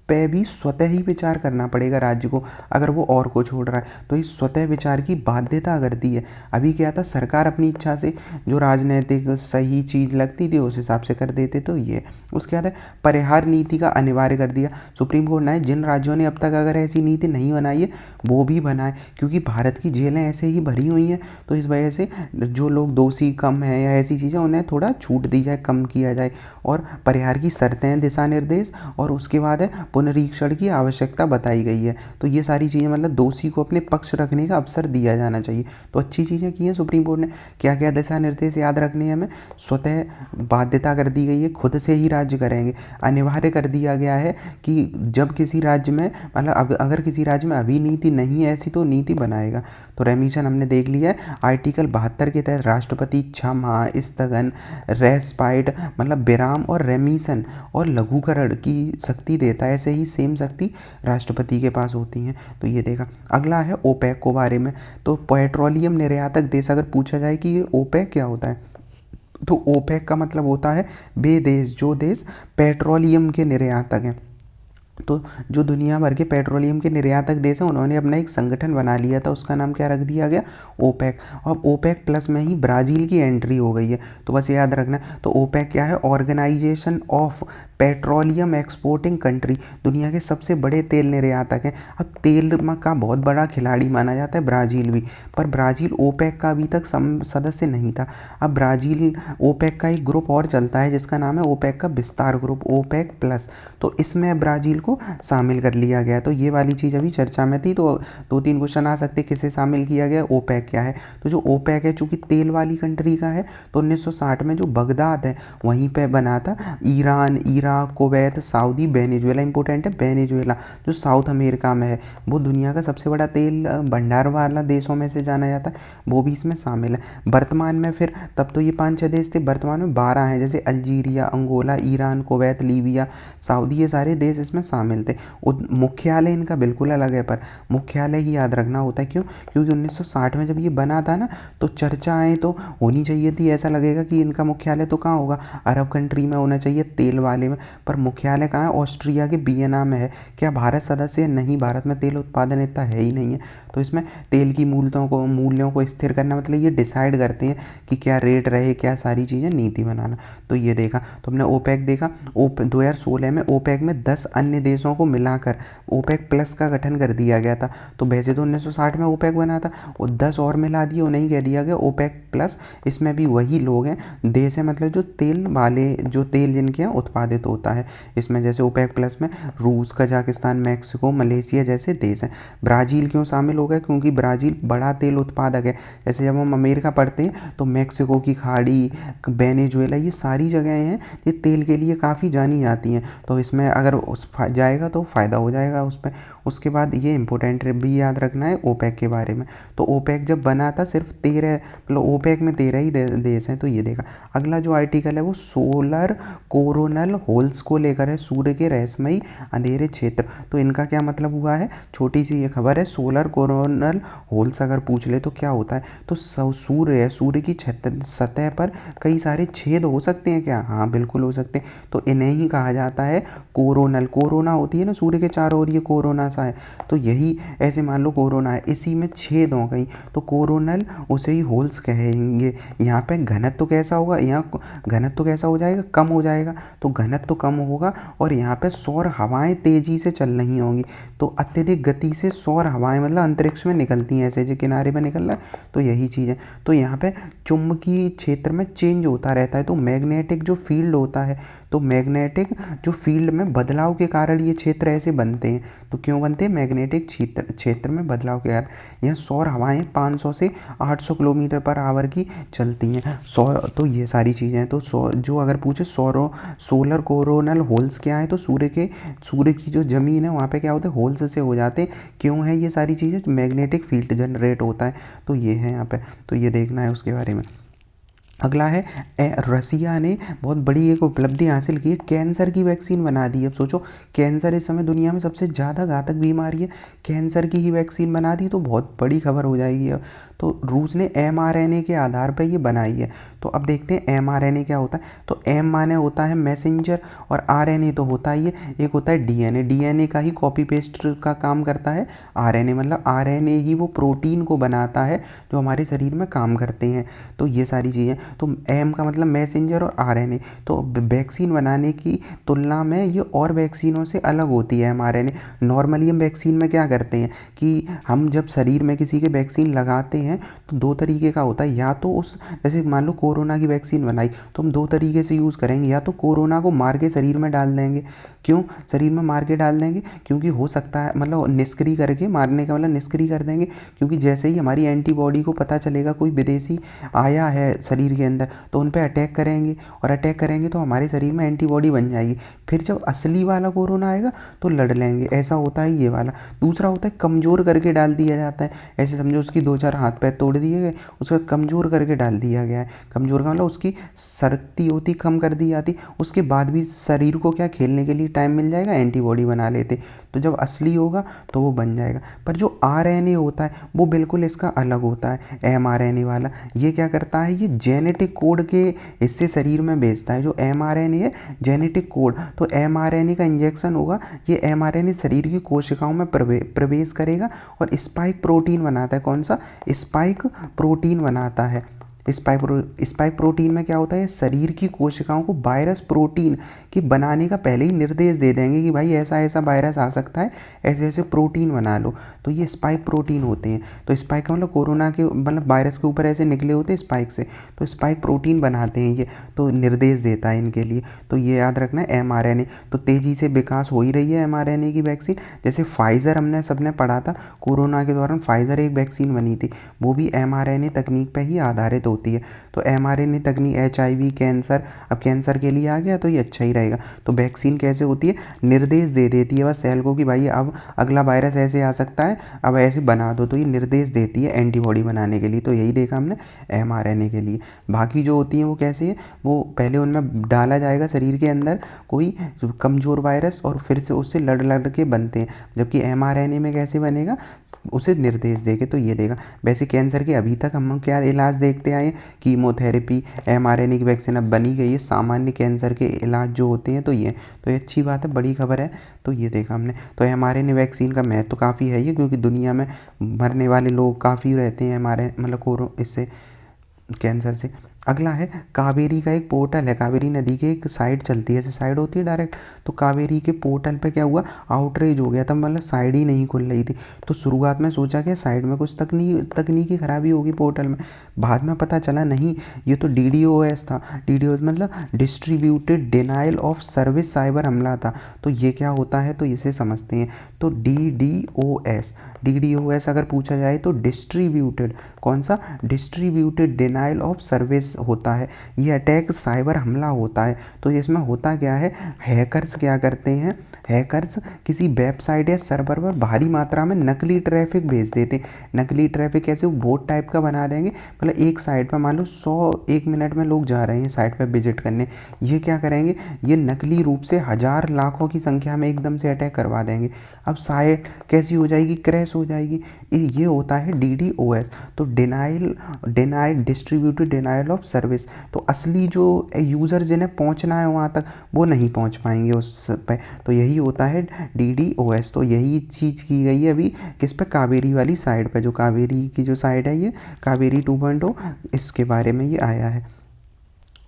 पे भी स्वतः ही विचार करना पड़ेगा राज्य को, अगर वो और को छोड़ रहा है। तो इस स्वतः विचार की बाध्यता अगर दी है। अभी क्या था, सरकार अपनी इच्छा से जो राजनीतिक सही चीज़ लगती थी उस हिसाब से कर देते। तो ये उसके बाद है परिहार नीति का अनिवार्य कर दिया सुप्रीम कोर्ट ने। जिन राज्यों ने अब तक अगर ऐसी नीति नहीं बनाई है वो भी बनाए, क्योंकि भारत की जेलें ऐसे ही भरी हुई हैं। तो इस वजह से जो लोग दोषी कम हैं या ऐसी चीज़ें, उन्हें थोड़ा छूट दी जाए, कम किया जाए। और परिहार की शर्तें, दिशा निर्देश, और उसके बाद है पुनरीक्षण की आवश्यकता बताई गई है। तो ये सारी चीज़ें, मतलब दोषी को अपने पक्ष रखने का अवसर दिया जाना चाहिए। तो अच्छी चीज़ें की हैं सुप्रीम कोर्ट ने। क्या क्या दिशा निर्देश याद रखने हैं हमें, स्वतः बाध्यता कर दी गई है, खुद से ही राज्य करेंगे। अनिवार्य कर दिया गया है कि जब किसी राज्य में, मतलब अगर किसी राज्य में अभी नीति नहीं है ऐसी, तो नीति बनाएगा। तो रेमिशन हमने देख लिया है। आर्टिकल 72 के तहत राष्ट्रपति क्षमा, स्थगन, रेस्पाइट, मतलब विराम और रेमिशन और लघुकरण की शक्ति देता है। ऐसे ही सेम शक्ति राष्ट्रपति के पास होती हैं। तो ये देखा। अगला है ओपेक को बारे में। तो पेट्रोलियम निर्यातक देश, अगर पूछा जाए कि ये ओपेक क्या होता है, तो ओपेक का मतलब होता है वे देश, जो देश पेट्रोलियम के निर्यातक हैं। तो जो दुनिया भर के पेट्रोलियम के निर्यातक देश हैं, उन्होंने अपना एक संगठन बना लिया था, उसका नाम क्या रख दिया गया, ओपेक। और ओपेक प्लस में ही ब्राज़ील की एंट्री हो गई है। तो बस याद रखना। तो ओपेक क्या है, organisation of petroleum exporting country, दुनिया के सबसे बड़े तेल निर्यातक हैं। अब तेल का बहुत बड़ा खिलाड़ी माना जाता है ब्राज़ील भी, पर ब्राज़ील ओपेक का अभी तक सदस्य नहीं था। अब ब्राज़ील ओपेक का एक ग्रुप और चलता है जिसका नाम है ओपेक का विस्तार ग्रुप, ओपेक प्लस, तो इसमें ब्राज़ील को शामिल कर लिया गया। तो ये वाली चीज़ अभी चर्चा में थी। तो 2-3 क्वेश्चन आ सकते किसे शामिल किया गया, ओपेक क्या है। तो जो ओपेक है चूँकि तेल वाली कंट्री का है, तो 1960 में जो बगदाद है वहीं पे बना था। Iran, Iraq, Kuwait, Saudi, Venezuela, important है वेनेजुएला जो साउथ अमेरिका में है, वो दुनिया का सबसे बड़ा तेल भंडार वाला देशों में से जाना जाता है, वो भी इसमें शामिल है। वर्तमान में फिर तब तो ये 5-6 देश थे, वर्तमान में 12 हैं, जैसे Algeria, Angola, Iran, Kuwait, Libya, Saudi, ये सारे देश इसमें शामिल थे। मुख्यालय इनका बिल्कुल अलग है, पर मुख्यालय ही याद रखना होता है। क्यों? क्योंकि 1960 में जब ये बना था ना, तो चर्चाएँ तो होनी चाहिए थी, ऐसा लगेगा कि इनका मुख्यालय तो कहाँ होगा, अरब कंट्री में होना चाहिए, तेल वाले में, पर मुख्यालय कहाँ है, ऑस्ट्रिया के वियना में है। क्या भारत सदस्य है? नहीं, भारत में तेल उत्पादन इतना है ही नहीं है। तो इसमें तेल की मूल्यों को स्थिर करना, मतलब ये डिसाइड करते हैं कि क्या रेट रहे, क्या सारी चीज़ें, नीति बनाना। तो ये देखा, तो हमने ओपेक देखा। 2016 में ओपेक में 10 अन्य देशों को मिलाकर ओपेक प्लस का गठन कर दिया गया था। तो वैसे तो 1960 में ओपेक बना था, और 10 और मिला दिए, उन्हें कह दिया गया ओपेक प्लस। इसमें भी वही लोग हैं, देश है, मतलब जो तेल वाले, जो तेल जिनके यहाँ उत्पादित होता है। इसमें जैसे ओपेक प्लस में रूस, कजाकिस्तान, मैक्सिको, मलेशिया जैसे देश हैं। ब्राज़ील क्यों शामिल हो गया? क्योंकि ब्राज़ील बड़ा तेल उत्पादक है। जैसे जब हम अमेरिका पढ़ते हैं तो मैक्सिको की खाड़ी, वेनेजुएला, ये सारी जगहें हैं ये तेल के लिए काफ़ी जानी जाती हैं। तो इसमें अगर जाएगा तो फ़ायदा हो जाएगा उस पर। उसके बाद ये इंपॉर्टेंट भी याद रखना है ओपेक के बारे में। तो ओपेक जब बना था सिर्फ 13, मतलब ओपेक में 13 ही देश हैं। तो ये देखा। अगला जो आर्टिकल है वो सोलर कोरोनल होल्स को लेकर है, सूर्य के रहस्यमयी अंधेरे क्षेत्र। तो इनका क्या मतलब हुआ है, छोटी सी ये खबर है। सोलर कोरोनल होल्स अगर पूछ ले तो क्या होता है, तो सूर्य है, सूर्य की सतह पर कई सारे छेद हो सकते हैं क्या? हाँ, बिल्कुल हो सकते हैं। तो इन्हें ही कहा जाता है कोरोनल। कोरोना होती है ना सूर्य के चारों ओर, ये कोरोना सा है, तो यही ऐसे मान लो कोरोना है, इसी में छेद हो गई तो कोरोनल, उसे ही होल्स कहेंगे। यहाँ पे घनत्व कैसा होगा, यहाँ घनत्व कैसा हो जाएगा, कम हो जाएगा। तो घनत्व कम होगा, और यहाँ पे सौर हवाएं तेजी से चल रही होंगी। तो अत्यधिक गति से सौर हवाएं, मतलब अंतरिक्ष में निकलती हैं, ऐसे जो किनारे पर निकल रहा है, तो यही चीज़ है। तो यहाँ पे चुंबकीय क्षेत्र में चेंज होता रहता है। तो मैग्नेटिक जो फील्ड होता है, तो मैग्नेटिक जो फील्ड में बदलाव के कारण ये क्षेत्र ऐसे बनते हैं। तो क्यों बनते हैं? मैग्नेटिक क्षेत्र में बदलाव के कारण। यहाँ सौर हवाएं 500 से 800 किलोमीटर पर आवर की चलती हैं। तो ये सारी चीज़ें हैं। तो जो अगर पूछे सोलर कोरोनल होल्स क्या है, तो सूर्य की जो ज़मीन है वहाँ पे क्या होते हैं, होल्स से हो जाते हैं। क्यों है ये सारी चीज़ें? मैग्नेटिक फील्ड जनरेट होता है। तो ये है यहाँ पे, तो ये देखना है उसके बारे में। अगला है रसिया ने बहुत बड़ी एक उपलब्धि हासिल की है, कैंसर की वैक्सीन बना दी। अब सोचो, कैंसर इस समय दुनिया में सबसे ज़्यादा घातक बीमारी है, कैंसर की ही वैक्सीन बना दी, तो बहुत बड़ी खबर हो जाएगी अब। तो रूस ने mRNA के आधार पर ये बनाई है। तो अब देखते हैं mRNA क्या होता है। तो M माने होता है मैसेंजर, और RNA तो होता ही है, एक होता है DNA। DNA का ही कॉपी पेस्ट का काम करता है RNA, मतलब RNA ही वो प्रोटीन को बनाता है जो हमारे शरीर में काम करते हैं। तो ये सारी चीज़ें। तो एम का मतलब मैसेंजर और आरएनए। तो वैक्सीन बनाने की तुलना में ये और वैक्सीनों से अलग होती है mRNA। नॉर्मली हम वैक्सीन में क्या करते हैं कि हम जब शरीर में किसी के वैक्सीन लगाते हैं तो 2 तरीके का होता है। या तो जैसे मान लो कोरोना की वैक्सीन बनाई, तो हम 2 तरीके से यूज़ करेंगे। या तो कोरोना को मार के शरीर में डाल देंगे। क्यों शरीर में मार के डाल देंगे? क्योंकि हो सकता है, मतलब निष्क्रिय करके, मारने का मतलब निष्क्रिय कर देंगे। क्योंकि जैसे ही हमारी एंटीबॉडी को पता चलेगा कोई विदेशी आया है शरीर के अंदर, तो उन पे अटैक करेंगे, और अटैक करेंगे तो हमारे शरीर में एंटीबॉडी बन जाएगी। फिर जब असली वाला कोरोना आएगा तो लड़ लेंगे। ऐसा होता है ये वाला। दूसरा होता है कमज़ोर करके डाल दिया जाता है। ऐसे समझो उसकी 2-4 हाथ पैर तोड़ दिए गए, उसका कमज़ोर करके डाल दिया गया है। कमज़ोर का मतलब उसकी शक्ति होती कम कर दी जाती, उसके बाद भी शरीर को क्या खेलने के लिए टाइम मिल जाएगा, एंटीबॉडी बना लेते। तो जब असली होगा तो वो बन जाएगा। पर जो आरएनए होता है वो बिल्कुल इसका अलग होता है, mRNA वाला। ये क्या करता है, ये जेनेटिक कोड के हिस्से शरीर में भेजता है। जो mRNA है जेनेटिक कोड, तो mRNA का इंजेक्शन होगा, ये mRNA शरीर की कोशिकाओं में प्रवेश करेगा और स्पाइक प्रोटीन बनाता है। कौन सा? स्पाइक प्रोटीन बनाता है। स्पाइक प्रोटीन में क्या होता है, शरीर की कोशिकाओं को वायरस प्रोटीन के बनाने का पहले ही निर्देश दे देंगे कि भाई ऐसा ऐसा वायरस आ सकता है, ऐसे ऐसे प्रोटीन बना लो। तो ये स्पाइक प्रोटीन होते हैं। तो स्पाइक का मतलब कोरोना के मतलब वायरस के ऊपर ऐसे निकले होते हैं स्पाइक से, तो स्पाइक प्रोटीन बनाते हैं ये, तो निर्देश देता है इनके लिए। तो ये याद रखना है mRNA। तो तेज़ी से विकास हो ही रही है mRNA की वैक्सीन। जैसे फाइज़र हमने सबने पढ़ा था, कोरोना के दौरान फाइज़र एक वैक्सीन बनी थी, वो भी mRNA तकनीक पर ही आधारित होती है। तो mRNA तकनीक HIV, कैंसर, अब कैंसर के लिए आ गया तो ये अच्छा ही रहेगा। तो वैक्सीन कैसे होती है, निर्देश दे देती है बस सेल को कि भाई अब अगला वायरस ऐसे आ सकता है, अब ऐसे बना दो। तो ये निर्देश देती है एंटीबॉडी बनाने के लिए। तो यही देखा हमने mRNA के लिए। बाकी जो होती हैं वो कैसे है, वो पहले उनमें डाला जाएगा शरीर के अंदर कोई कमज़ोर वायरस और फिर से उससे लड़ के बनते हैं, जबकि mRNA में कैसे बनेगा, उसे निर्देश देके। तो ये देगा। वैसे कैंसर के अभी तक हम क्या इलाज देखते आए, कीमोथेरेपी, mRNA की वैक्सीन अब बनी गई है सामान्य कैंसर के इलाज जो होते हैं। तो ये अच्छी बात है, बड़ी खबर है। तो ये देखा हमने। तो mRNA वैक्सीन का महत्व तो काफ़ी है ये, क्योंकि दुनिया में मरने वाले लोग काफ़ी रहते हैं हमारे मतलब इससे कैंसर से। अगला है कावेरी का एक पोर्टल है, कावेरी नदी के एक साइड चलती है, ऐसे साइड होती है डायरेक्ट। तो कावेरी के पोर्टल पे क्या हुआ, आउटरेज हो गया था, मतलब साइड ही नहीं खुल रही थी। तो शुरुआत में सोचा कि साइड में कुछ तकनीकी खराबी होगी पोर्टल में, बाद में पता चला नहीं, ये तो DDoS था। DDoS मतलब distributed denial of service cyber हमला था। तो ये क्या होता है, तो इसे समझते हैं। तो DDoS अगर पूछा जाए तो डिस्ट्रीब्यूटेड, कौन सा, डिस्ट्रीब्यूटेड डिनाइल ऑफ सर्विस होता है। ये अटैक साइबर हमला होता है। तो इसमें होता क्या है, हैकर्स क्या करते हैं, हैकर्स किसी वेबसाइट या सर्वर पर भारी मात्रा में नकली ट्रैफिक भेज देते हैं। नकली ट्रैफिक कैसे, वो बोट टाइप का बना देंगे, मतलब एक साइट पर मान लो 100 एक मिनट में लोग जा रहे हैं साइट पर विजिट करने, ये क्या करेंगे, ये नकली रूप से हज़ार लाखों की संख्या में एकदम से अटैक करवा देंगे। अब साइट कैसी हो जाएगी, क्रैश हो जाएगी। ये होता है DDoS। तो denial distributed denial of service. तो असली जो यूज़र जिन्हें पहुंचना है वहाँ तक, वो नहीं पहुंच पाएंगे उस पे। तो यही होता है DDoS। तो यही चीज़ की गई है अभी किस पे, कावेरी वाली साइड पे, जो कावेरी की जो साइड है, ये कावेरी 2.0, इसके बारे में ये आया है।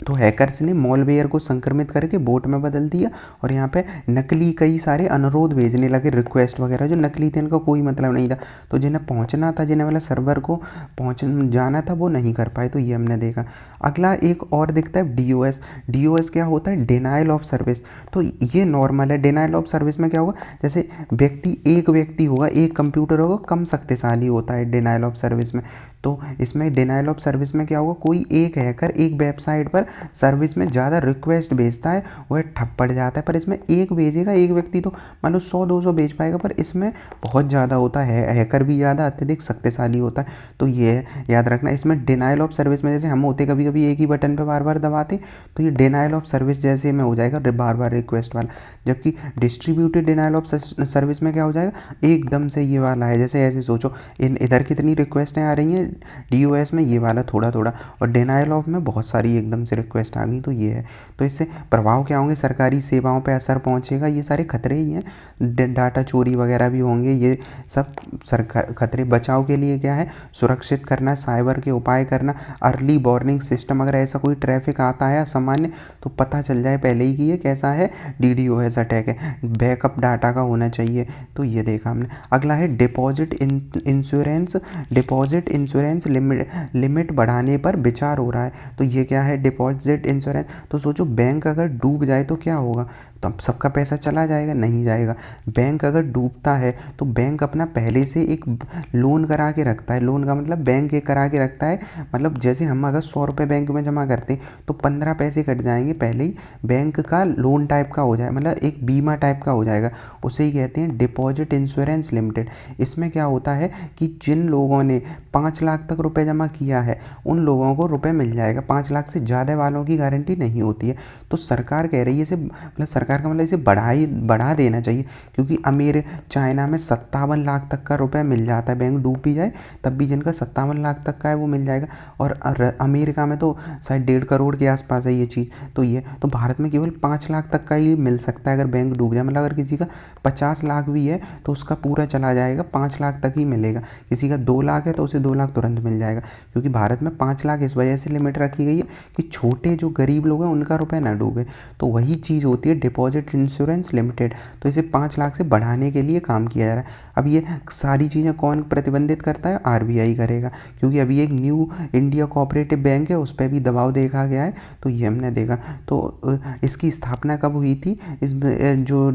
तो हैकर्स ने मॉलवेयर को संक्रमित करके बोट में बदल दिया और यहाँ पे नकली कई सारे अनुरोध भेजने लगे, रिक्वेस्ट वगैरह जो नकली थे, इनका कोई मतलब नहीं था। तो जिन्हें पहुँचना था, जिन्हें वाला सर्वर को जाना था, वो नहीं कर पाए। तो ये हमने देखा। अगला एक और दिखता है DOS क्या होता है, डिनाइल ऑफ सर्विस। तो ये नॉर्मल है। डिनाइल ऑफ सर्विस में क्या होगा, जैसे एक व्यक्ति होगा, एक कंप्यूटर होगा, कम शक्तिशाली होता है डिनाइल ऑफ सर्विस में। तो इसमें डिनाइल ऑफ सर्विस में क्या होगा, कोई एक हैकर एक वेबसाइट पर सर्विस में ज़्यादा रिक्वेस्ट भेजता है, वह ठप पड़ जाता है। पर इसमें एक भेजेगा, एक व्यक्ति तो मान लो 100-200 भेज पाएगा, पर इसमें बहुत ज़्यादा होता है, हैकर भी ज़्यादा अत्यधिक शक्तिशाली होता है। तो ये याद रखना। इसमें डिनाइल ऑफ सर्विस में जैसे हम होते कभी कभी एक ही बटन पर बार बार दबाते, तो ये डिनाइल ऑफ सर्विस जैसे में हो जाएगा, बार बार रिक्वेस्ट वाला। जबकि डिस्ट्रीब्यूटेड डिनाइल ऑफ सर्विस में क्या हो जाएगा, एकदम से ये वाला है। जैसे ऐसे सोचो, इधर कितनी रिक्वेस्टें आ रही हैं DOS में, ये वाला थोड़ा थोड़ा, और डिनाइल ऑफ में बहुत सारी एकदम से रिक्वेस्ट आ गई। तो ये है। तो इससे प्रभाव क्या होंगे, सरकारी सेवाओं पे असर पहुंचेगा, ये सारे खतरे ही हैं। डाटा चोरी वगैरह भी होंगे, ये सब खतरे। बचाव के लिए क्या है, सुरक्षित करना, साइबर के उपाय करना, अर्ली वार्निंग सिस्टम। अगर ऐसा कोई ट्रैफिक आता है सामान्य, तो पता चल जाए पहले ही कि ये कैसा है, DDoS अटैक है। बैकअप डाटा का होना चाहिए। तो ये देखा हमने। अगला है डिपॉजिट इंश्योरेंस लिमिट बढ़ाने पर विचार हो रहा है। तो ये क्या है, डिपॉजिट इंश्योरेंस। तो सोचो, बैंक अगर डूब जाए तो क्या होगा, तो अब सबका पैसा चला जाएगा, नहीं जाएगा। बैंक अगर डूबता है तो बैंक अपना पहले से एक लोन करा के रखता है। लोन का मतलब बैंक एक करा के रखता है, मतलब जैसे हम अगर 100 रुपये बैंक में जमा करते हैं तो 15 पैसे कट जाएंगे पहले ही, बैंक का लोन टाइप का हो जाए, मतलब एक बीमा टाइप का हो जाएगा। उसे ही कहते हैं डिपॉजिट इंश्योरेंस लिमिटेड। इसमें क्या होता है कि जिन लोगों ने 5 लाख तक रुपए जमा किया है, उन लोगों को रुपए मिल जाएगा। 5 लाख से ज़्यादा वालों की गारंटी नहीं होती है। तो सरकार कह रही है इसे, मतलब सरकार का मतलब इसे बढ़ा देना चाहिए, क्योंकि चाइना में 57 लाख तक का रुपए मिल जाता है, बैंक डूब भी जाए तब भी जिनका 57 लाख तक का है वो मिल जाएगा। और अमेरिका में तो शायद 1.5 करोड़ के आसपास है ये चीज़। तो भारत में केवल 5 लाख तक का ही मिल सकता है अगर बैंक डूब जाए। मतलब अगर किसी का 50 लाख भी है तो उसका पूरा चला जाएगा, 5 लाख तक ही मिलेगा। किसी का 2 लाख है तो उसे 2 लाख तुरंत मिल जाएगा, क्योंकि भारत में 5 लाख इस वजह से लिमिट रखी गई है कि छोटे जो गरीब लोग हैं उनका रुपये ना डूबे। तो वही चीज़ होती है डिपॉजिट इंश्योरेंस लिमिटेड। तो इसे 5 लाख से बढ़ाने के लिए काम किया जा रहा है। अब ये सारी चीज़ें कौन प्रतिबंधित करता है? RBI करेगा, क्योंकि अभी एक न्यू इंडिया कोऑपरेटिव बैंक है, उस पर भी दबाव देखा गया है। तो ये हमने देखा। तो इसकी स्थापना कब हुई थी? इस जो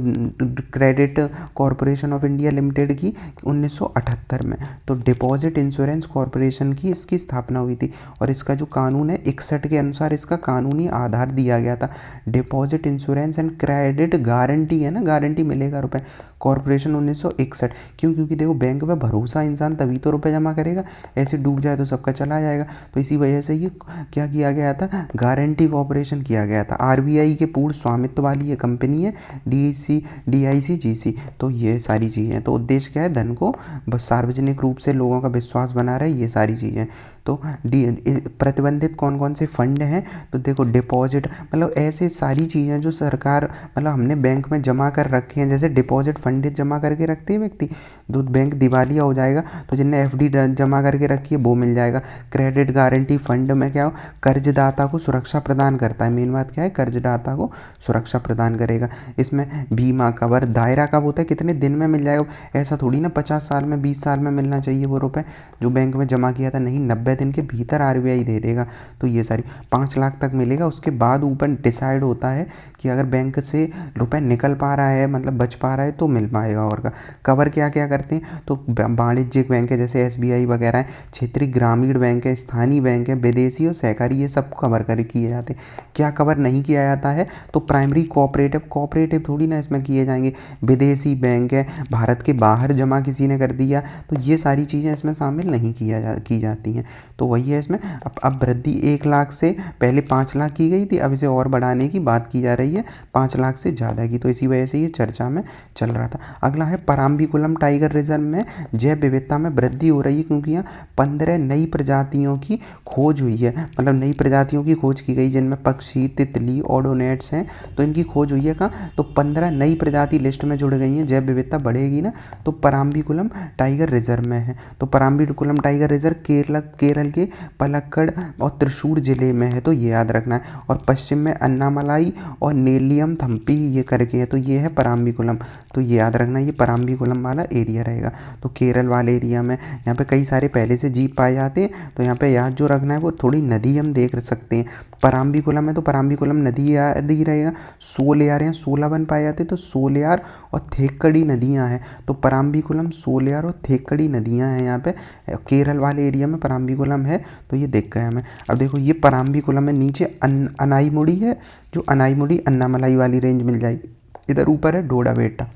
credit corporation of India limited की 1978 में। तो डिपॉजिट इंश्योरेंस कॉरपोरेशन की इसकी स्थापना हुई थी, और इसका जो कानून है 61 के अनुसार इसका कानूनी आधार दिया गया था। Deposit insurance and credit guarantee है ना, गारंटी मिलेगा रुपए, कॉरपोरेशन 1961। क्यों? क्योंकि देखो बैंक में भरोसा इंसान तभी तो रुपए जमा करेगा, ऐसे डूब जाए तो सबका चला जाएगा। तो इसी वजह से ये क्या किया गया था? गारंटी कॉरपोरेशन किया गया था। RBI के पूर्ण स्वामित्व वाली ये कंपनी है, DICGC। तो ये सारी चीज़ें, तो उद्देश्य क्या है? धन को सार्वजनिक रूप से लोगों का विश्वास बना रहे, ये सारी चीज़ें। तो प्रतिबंधित कौन कौन से फंड हैं? तो देखो डिपॉजिट मतलब ऐसे सारी चीज़ें जो सरकार मतलब हमने बैंक में जमा कर रखे हैं, जैसे डिपॉजिट फंड जमा करके रखते हैं व्यक्ति, तो बैंक दिवालिया हो जाएगा तो जिनने FD जमा करके रखी है वो मिल जाएगा। क्रेडिट गारंटी फंड में क्या हो? कर्जदाता को सुरक्षा प्रदान करता है। मेन बात क्या है? कर्जदाता को सुरक्षा प्रदान करेगा। इसमें बीमा कवर, दायरा कब होता है? कितने दिन में मिल जाएगा? ऐसा थोड़ी ना 50 साल में 20 साल में मिलना चाहिए वो रुपए जो बैंक में जमा किया था, नहीं, 90 दिन के भीतर RBI दे देगा। तो ये सारी 5 लाख तक मिलेगा। उसके बाद ऊपर डिसाइड होता है कि अगर बैंक से रुपए निकल पा रहा है, मतलब बच पा रहा है, तो मिल पाएगा। और का कवर क्या क्या करते हैं? तो वाणिज्यिक बैंक है जैसे SBI वगैरह है, क्षेत्रीय ग्रामीण बैंक है, स्थानीय बैंक है, विदेशी और सहकारी, ये सब कवर कर किए जाते हैं। क्या कवर नहीं किया जाता है? तो प्राइमरी कोऑपरेटिव थोड़ी ना इसमें किए जाएंगे। विदेशी बैंक है, भारत के बाहर जमा किसी ने कर दिया, तो ये सारी चीज़ें इसमें शामिल नहीं की जाती हैं। तो वही है इसमें। अब वृद्धि 1 लाख से पहले 5 लाख की गई थी, अब इसे और बढ़ाने की बात की जा रही है 5 लाख से ज़्यादा की। तो इसी वजह से ये चर्चा में चल रहा था। अगला है पराम्बीकुलम टाइगर रिजर्व में जैव विविधता में वृद्धि हो रही है, क्योंकि यहाँ 15 नई प्रजातियों की खोज हुई है। मतलब नई प्रजातियों की खोज की गई, जिनमें पक्षी, तितली, ओडोनेट्स हैं। तो इनकी खोज हुई है कहाँ? तो 15 नई प्रजाति लिस्ट में जुड़ गई हैं। जैव विविधता बढ़ेगी ना, तो पराम्बीकुलम टाइगर रिजर्व में है। तो पराम्बीकुलम टाइगर रिजर्व केरल के पलक्कड़ और त्रिशूर जिले में है, तो ये याद रखना है। और पश्चिम में अन्नामलाई और नेलियम थम्पी ये करके है, तो ये है पराम्बीकुलम। तो ये याद रखना, ये पराम्बीकुलम वाला एरिया रहेगा। तो केरल वाले एरिया में यहाँ पे कई सारे पहले से जीव पाए जाते हैं, तो यहाँ पे याद जो रखना है वो थोड़ी नदी हम देख सकते हैं। पराम्बीकुलम है तो पराम्बीकुलम नदी याद ही रहेगा। सोलेयार हैं, 16 वन पाए जाते हैं, तो सोलेयार और थेक्कड़ी नदियाँ हैं। तो पराम्बीकुलम, सोलेयार और थेक्कड़ी नदियाँ हैं यहाँ पे केरल वाले एरिया में पराम्बीकुलम है। तो ये देख गए हमें। अब देखो ये पराम्बीकुलम में नीचे अनाईमुड़ी है, जो अनाईमुड़ी अन्नामलाई वाली रेंज मिल जाएगी। इधर ऊपर है डोडाबेटा,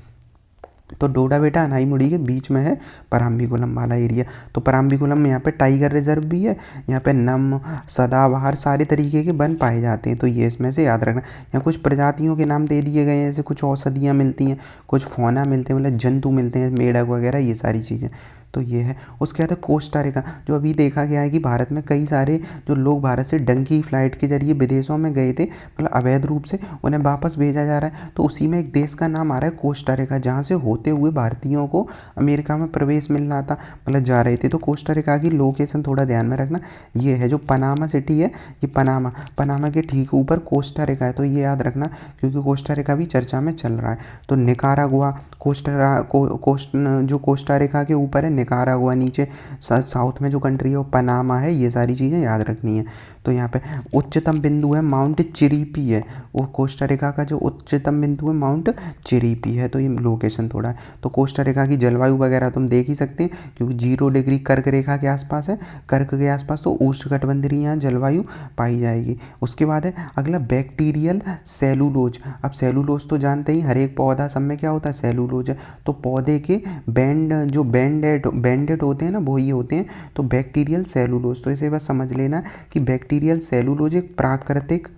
तो डोडाबेटा अनाईमुड़ी के बीच में है पराम्बीकुलम वाला एरिया। तो पराम्बीकुलम में यहाँ पे टाइगर रिजर्व भी है, यहाँ पे नम, सदाबहार सारे तरीके के वन पाए जाते हैं। तो ये इसमें से याद रखना। यहाँ कुछ प्रजातियों के नाम दे दिए गए हैं, जैसे कुछ औषधियाँ मिलती हैं, कुछ फौना मिलते हैं, मतलब जंतु मिलते हैं, मेढक वगैरह, ये सारी चीज़ें। तो ये है। उसके बाद कोस्टा रिका, जो अभी देखा गया है कि भारत में कई सारे जो लोग भारत से डंकी फ्लाइट के जरिए विदेशों में गए थे, मतलब अवैध रूप से उन्हें वापस भेजा जा रहा है। तो उसी में एक देश का नाम आ रहा है कोस्टा रिका, जहाँ से होते हुए भारतीयों को अमेरिका में प्रवेश मिल रहा था, मतलब जा रहे थे। तो कोस्टा रिका की लोकेशन थोड़ा ध्यान में रखना। ये है जो पनामा सिटी है, ये पनामा के ठीक ऊपर कोस्टा रिका है। तो ये याद रखना, क्योंकि कोस्टा रिका भी चर्चा में चल रहा है। तो निकारागुआ, जो कोस्टा रिका के ऊपर है निकारागुआ, नीचे साउथ में जो कंट्री है वो पनामा है। ये सारी चीज़ें याद रखनी है। तो यहाँ पे उच्चतम बिंदु है माउंट चिरीपी है, वो कोस्टा रिका का जो उच्चतम बिंदु है माउंट चिरीपी है। तो ये लोकेशन थोड़ा है। तो कोस्टा रिका की जलवायु वगैरह तुम देख ही सकते हैं, क्योंकि 0 डिग्री कर्क रेखा के आसपास है, कर्क के आसपास, तो उष्णकटिबंधीय यहाँ जलवायु पाई जाएगी। उसके बाद है अगला बैक्टीरियल सेलुलोज। अब सेलुलोज तो जानते ही, हर एक पौधा सब में क्या होता है? सेलुलोज है। तो पौधे के बैंडेड होते हैं ना, वो ही होते हैं। तो बैक्टीरियल सेलुलोज, तो इसे बस समझ लेना कि बैक्टीरियल सेलुलोज एक प्राकृतिक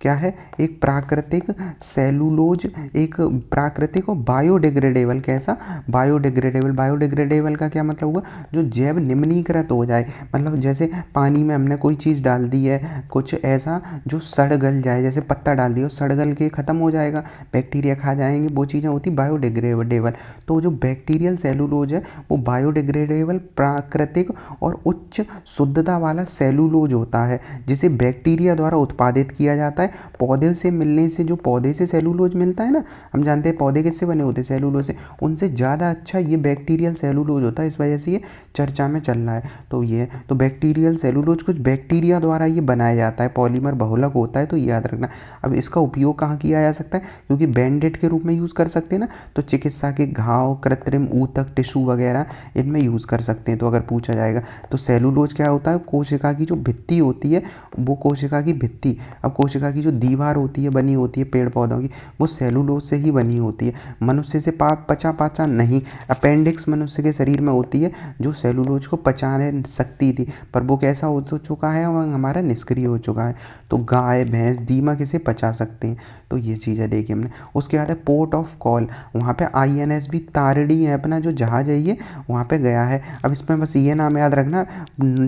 क्या है, एक प्राकृतिक सेलुलोज, एक प्राकृतिक और बायोडिग्रेडेबल। कैसा, बायोडिग्रेडेबल। बायोडिग्रेडेबल का क्या मतलब हुआ, जो जैव निम्नीकृत हो जाए, मतलब जैसे पानी में हमने कोई चीज़ डाल दी है, कुछ ऐसा जो सड़ गल जाए, जैसे पत्ता डाल दिया सड़ गल के ख़त्म हो जाएगा, बैक्टीरिया खा जाएंगे, वो चीज़ें होती बायोडिग्रेडेबल। तो जो बैक्टीरियल सेलुलोज है वो बायोडिग्रेडेबल, प्राकृतिक और उच्च शुद्धता वाला सेलुलोज होता है, जिसे बैक्टीरिया द्वारा उत्पादित किया जाता है। पौधे से मिलने से, जो पौधे से सेलुलोज मिलता है ना, हम जानते हैं पौधे किससे बने होते हैं, सेलुलोज से, उनसे ज़्यादा अच्छा ये बैक्टीरियल सेलुलोज होता है, इस वजह से ये चर्चा में चल रहा है। तो ये तो बैक्टीरियल सेलुलोज कुछ बैक्टीरिया द्वारा ये बनाया जाता है, पॉलीमर बहुलक होता है, तो याद रखना। अब इसका उपयोग कहाँ किया जा सकता है, क्योंकि बैंडेड के रूप में यूज़ कर सकते हैं ना, तो चिकित्सा के घाव, कृत्रिम ऊतक, टिश्यू वगैरह इनमें यूज़ कर सकते हैं। तो अगर पूछा जाएगा तो सेलुलोज क्या होता है, कोशिका की जो भित्ति होती है, वो कोशिका की भित्ति, अब कोशिका की जो दीवार होती है, बनी होती है पेड़ पौधों की, वो सेलुलोज से ही बनी होती है। मनुष्य से पचा पाचा नहीं, अपेंडिक्स मनुष्य के शरीर में होती है जो सेलुलोज को पचाने सकती थी, पर वो कैसा हो चुका है, वह हमारा निष्क्रिय हो चुका है। तो गाय, भैंस, दीमक इसे पचा सकते हैं। तो ये चीज़ें देखी हमने। उसके बाद है पोर्ट ऑफ कॉल, वहाँ पे INS भी तारड़ी है, अपना जो जहाज है ये वहाँ पे गया है। अब इसमें बस ये नाम याद रखना,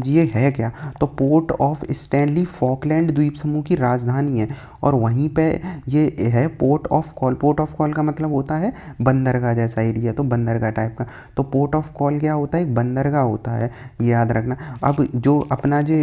ये है क्या, तो पोर्ट ऑफ स्टैनली फॉकलैंड द्वीप समूह की राजधानी है, और वहीं पे ये है port of call. Port of call का मतलब होता है बंदरगाह जैसा एरिया, तो बंदरगाह टाइप का। तो पोर्ट ऑफ कॉल क्या होता है, एक बंदरगाह होता है, ये याद रखना। अब जो अपना जो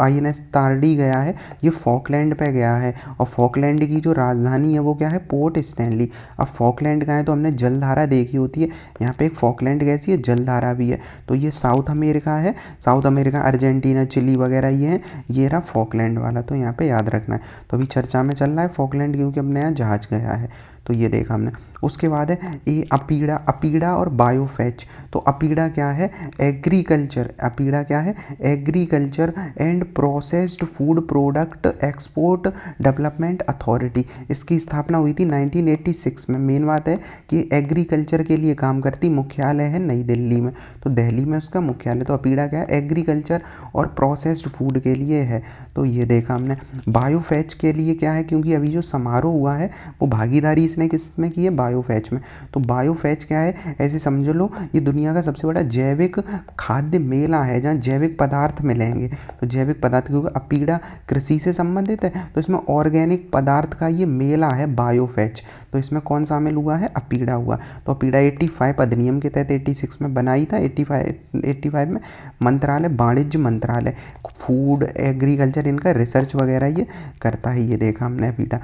INS तारडी गया है, ये फॉकलैंड पे गया है, और फॉकलैंड की जो राजधानी है वो क्या है, पोर्ट स्टैनली। अब फॉकलैंड का है तो हमने जलधारा देखी होती है, यहाँ पे एक फॉकलैंड कैसी है, जलधारा भी है। तो ये साउथ अमेरिका है, साउथ अमेरिका, अर्जेंटीना, चिली वगैरह ये है, ये रहा फॉकलैंड वाला, तो यहाँ पे याद रखना है। तो अभी चर्चा में चल रहा है फॉकलैंड, क्योंकि अपने यहाँ जहाज गया है, तो ये देखा हमने। उसके बाद है ये अपीड़ा, अपीड़ा और बायोफेच। तो अपीड़ा क्या है, एग्रीकल्चर, अपीड़ा क्या है, agriculture and processed food product export development authority. इसकी स्थापना हुई थी 1986 में। मेन बात है कि एग्रीकल्चर के लिए काम करती, मुख्यालय है नई दिल्ली में, तो दिल्ली में उसका मुख्यालय। तो अपीड़ा क्या है, एग्रीकल्चर और प्रोसेस्ड फूड के लिए है, तो ये देखा हमने। बायोफेच के लिए क्या है, क्योंकि अभी जो समारोह हुआ है वो भागीदारी इसने किस में की है, बायोफेच में। तो बायोफेच क्या है, ऐसे समझ लो ये दुनिया का सबसे बड़ा जैविक खाद्य मेला है, जहाँ जैविक पदार्थ मिलेंगे। तो जैविक पदार्थ, क्योंकि अपीड़ा कृषि से संबंधित है, तो इसमें ऑर्गेनिक पदार्थ का ये मेला है बायोफेच। तो इसमें कौन शामिल हुआ है, अपीड़ा हुआ। तो अपीड़ा 85 अधिनियम के तहत 86 में बनाई था, 85 में मंत्रालय, वाणिज्य मंत्रालय, फूड एग्रीकल्चर इनका रिसर्च वगैरह ये करता है, ये देखा हमने अपीड़ा।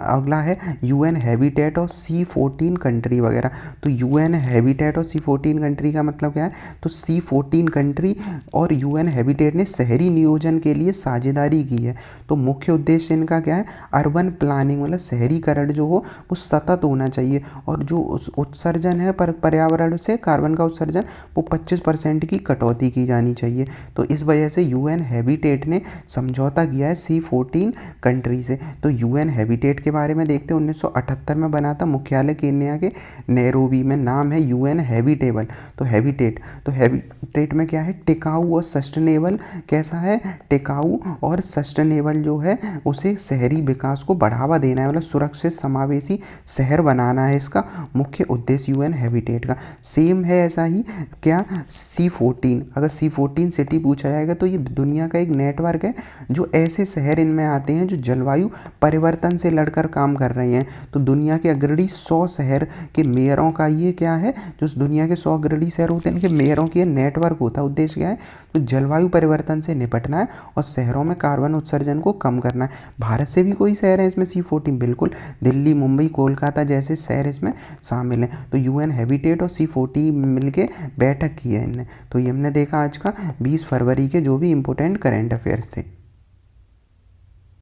अगला है UN हैबिटेट और C14 कंट्री वगैरह। तो UN हैबिटेट और C14 कंट्री का मतलब क्या है, तो C14 कंट्री और UN हैबिटेट ने शहरी नियोजन के लिए साझेदारी की है। तो मुख्य उद्देश्य इनका क्या है, अर्बन प्लानिंग, मतलब शहरीकरण जो हो वो सतत होना चाहिए, और जो उत्सर्जन है पर्यावरण से कार्बन का उत्सर्जन, वो 25% की कटौती की जानी चाहिए। तो इस वजह से UN हैबिटेट ने समझौता किया है C14 कंट्री से। तो UN हैबिटेट के बारे में देखते हैं, 1978 में बना था, मुख्यालय केन्या के नैरोबी में, नाम है UN हैबिटेबल। तो हैबिटेट में क्या है, टिकाऊ और सस्टेनेबल, कैसा है, टिकाऊ और सस्टेनेबल जो है उसे शहरी विकास को बढ़ावा देना है, मतलब सुरक्षित समावेशी शहर बनाना है इसका मुख्य उद्देश्य UN हैबिटेट का। सेम है ऐसा ही क्या, C14, अगर C14 सिटी पूछा जाएगा तो ये दुनिया का एक नेटवर्क है, जो ऐसे शहर इनमें आते हैं जो जलवायु परिवर्तन से लड़कर काम कर रहे हैं। तो दुनिया के अग्रणी 100 शहर के मेयरों का ये क्या है, जो दुनिया के 100 अग्रणी शहर होते हैं इनके मेयरों की नेटवर्क होता है। उद्देश्य क्या है, तो जलवायु परिवर्तन से निपटना है और शहरों में कार्बन उत्सर्जन को कम करना है। भारत से भी कोई शहर है इसमें C14, बिल्कुल, दिल्ली, मुंबई, कोलकाता जैसे शहर इसमें शामिल हैं। तो UN हैबिटेट और C14 मिलके बैठक की है इनने। तो ये हमने देखा आज का 20 फरवरी के जो भी इंपॉर्टेंट करेंट अफेयर्स थे।